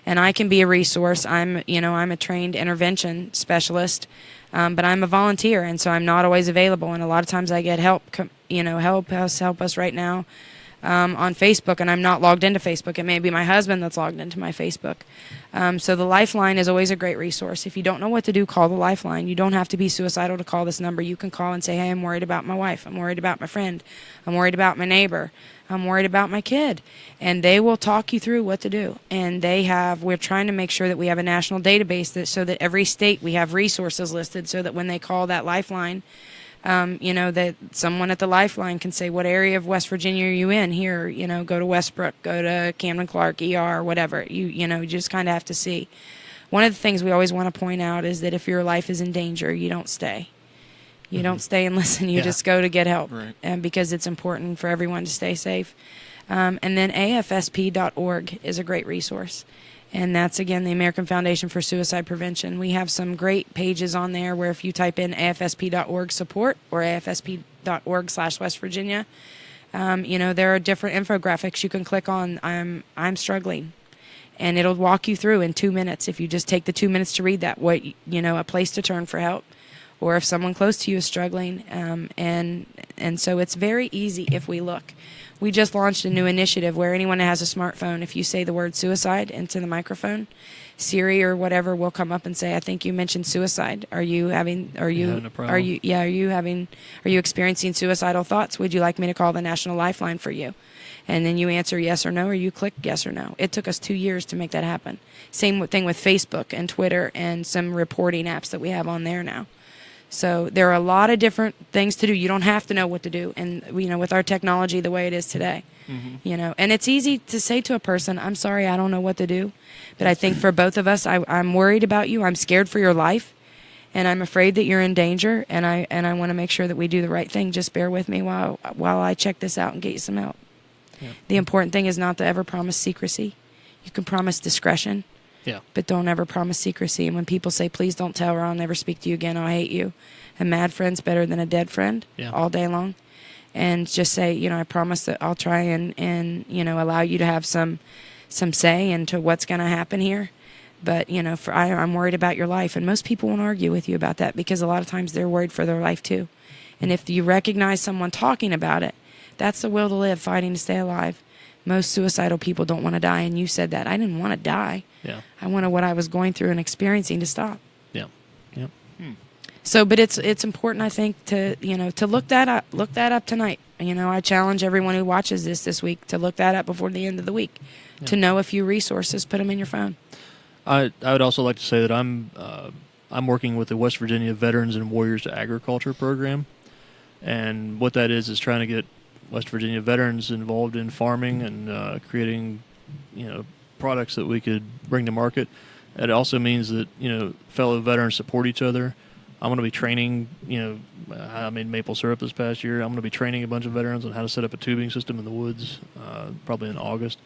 And I can be a resource. I'm a trained intervention specialist, but I'm a volunteer, and so I'm not always available. And a lot of times I get help, help us right now on Facebook, and I'm not logged into Facebook. It may be my husband that's logged into my Facebook. So the Lifeline is always a great resource. If you don't know what to do, call the Lifeline. You don't have to be suicidal to call this number. You can call and say, hey, I'm worried about my wife. I'm worried about my friend. I'm worried about my neighbor. I'm worried about my kid. And they will talk you through what to do. And we're trying to make sure that we have a national database so that every state we have resources listed, so that when they call that Lifeline, that someone at the Lifeline can say, what area of West Virginia are you in? Here, go to Westbrook, go to Camden Clark, ER, whatever. You just kind of have to see. One of the things we always want to point out is that if your life is in danger, you don't stay. You don't stay and listen. You just go to get help, right. And because it's important for everyone to stay safe. And then AFSP.org is a great resource. And that's, again, the American Foundation for Suicide Prevention. We have some great pages on there where if you type in AFSP.org support or AFSP.org/West Virginia, there are different infographics you can click on. I'm struggling. and it'll walk you through in 2 minutes. If you just take the 2 minutes to read that, a place to turn for help, or if someone close to you is struggling, and so it's very easy if we look. We just launched a new initiative where anyone that has a smartphone, if you say the word suicide into the microphone, Siri or whatever will come up and say, "I think you mentioned suicide. Are you experiencing suicidal thoughts? Would you like me to call the National Lifeline for you?" And then you answer yes or no, or you click yes or no. It took us 2 years to make that happen. Same thing with Facebook and Twitter and some reporting apps that we have on there now. So there are a lot of different things to do. You don't have to know what to do. And, with our technology the way it is today, and it's easy to say to a person, "I'm sorry, I don't know what to do." But I think for both of us, I'm worried about you. I'm scared for your life. And I'm afraid that you're in danger. And I want to make sure that we do the right thing. Just bear with me while I check this out and get you some help. Yeah. The important thing is not to ever promise secrecy. You can promise discretion. Yeah. But don't ever promise secrecy. And when people say, "Please don't tell her, I'll never speak to you again, I'll hate you," a mad friend's better than a dead friend all day long. And just say, "I promise that I'll try and allow you to have some say into what's going to happen here. But, I'm worried about your life." And most people won't argue with you about that because a lot of times they're worried for their life too. And if you recognize someone talking about it, that's the will to live, fighting to stay alive. Most suicidal people don't want to die, and you said that. I didn't want to die. Yeah. I wanted what I was going through and experiencing to stop. Yeah. Yeah. So, but it's important, I think, to look that up. Look that up tonight. I challenge everyone who watches this week to look that up before the end of the week. Yeah. To know a few resources, put them in your phone. I would also like to say that I'm working with the West Virginia Veterans and Warriors to Agriculture program, and what that is trying to get West Virginia veterans involved in farming and creating, products that we could bring to market. It also means that, fellow veterans support each other. I'm going to be training, I made maple syrup this past year. I'm going to be training a bunch of veterans on how to set up a tubing system in the woods, probably in August.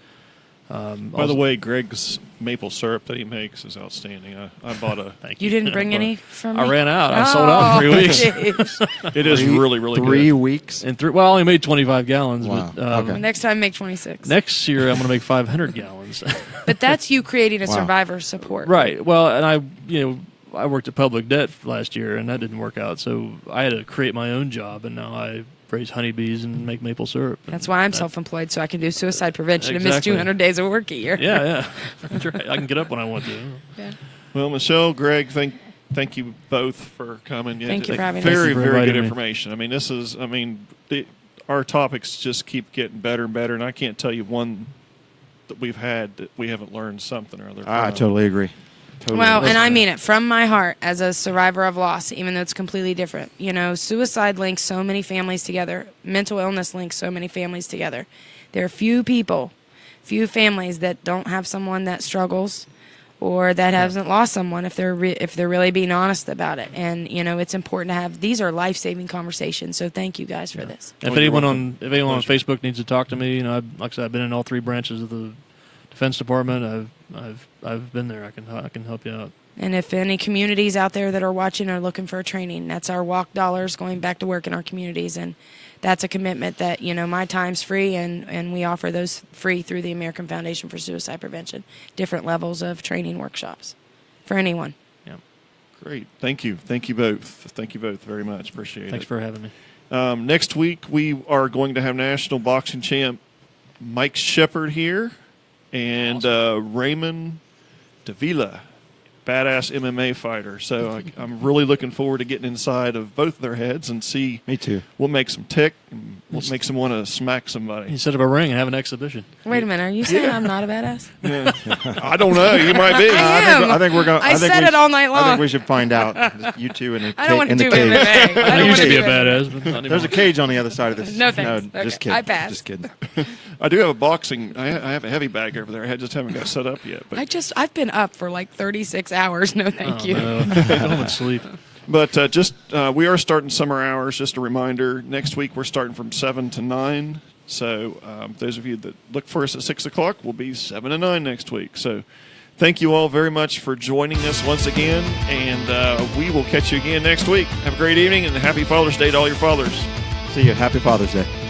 By the way, Greg's maple syrup that he makes is outstanding. I bought a... Thank you. You didn't bring any from me? I ran out. I sold out in 3 weeks. It is really, really good. 3 weeks? I only made 25 gallons. Wow. But, Okay. Next time, make 26. Next year, I'm going to make 500 gallons. But that's you creating a Wow. survivor support. Right. Well, and I worked at public debt last year, and that didn't work out. So I had to create my own job, and now I raise honeybees and make maple syrup. That's why I'm self-employed, so I can do suicide prevention and miss Exactly. 200 days of work a year. Yeah. That's right. I can get up when I want to. Yeah. Well, Michelle, Greg, thank you both for coming. Thank you for having us. Very, Thank you for very good inviting me. information. Our topics just keep getting better and better, and I can't tell you one that we've had that we haven't learned something or other from. I totally agree. Totally. Well, and I mean it from my heart as a survivor of loss, even though it's completely different. Suicide links so many families together. Mental illness links so many families together. There are few families that don't have someone that struggles or that hasn't lost someone if they're really being honest about it. And, it's important to have, these are life-saving conversations. So thank you guys for this. If anyone on Facebook needs to talk to me, like I said, I've been in all 3 branches of the Defense Department. I've been there. I can help you out. And if any communities out there that are watching are looking for a training, that's our walk dollars going back to work in our communities. And that's a commitment that, my time's free, and we offer those free through the American Foundation for Suicide Prevention, different levels of training workshops for anyone. Yeah. Great. Thank you. Thank you both. Thank you both very much. Appreciate it. Thanks for having me. Next week, we are going to have national boxing champ Mike Shepard here and Raymond Davila, badass MMA fighter. So I'm really looking forward to getting inside of both their heads and see Me too. what makes them tick and what makes them want to smack somebody. You set up a ring and have an exhibition. Wait a minute. Are you saying I'm not a badass? Yeah. I don't know. You might be. I am. I think we're going. I said it all night long. I think we should find out. You two in the I don't want to in the do cage. MMA. I don't used to wanna be a do MMA. badass, but not anymore. There's a cage on the other side of this. No, thanks. No, just Okay. kidding. I pass. Just kidding. I do have a boxing. I have a heavy bag over there. I just haven't got set up yet. But I've been up for like 36 hours. No, thank you. No. Go home and sleep. But we are starting summer hours. Just a reminder. Next week we're starting from 7 to 9. So those of you that look for us at 6 o'clock, we'll be 7 to 9 next week. So thank you all very much for joining us once again, and we will catch you again next week. Have a great evening and happy Father's Day to all your fathers. See you. Happy Father's Day.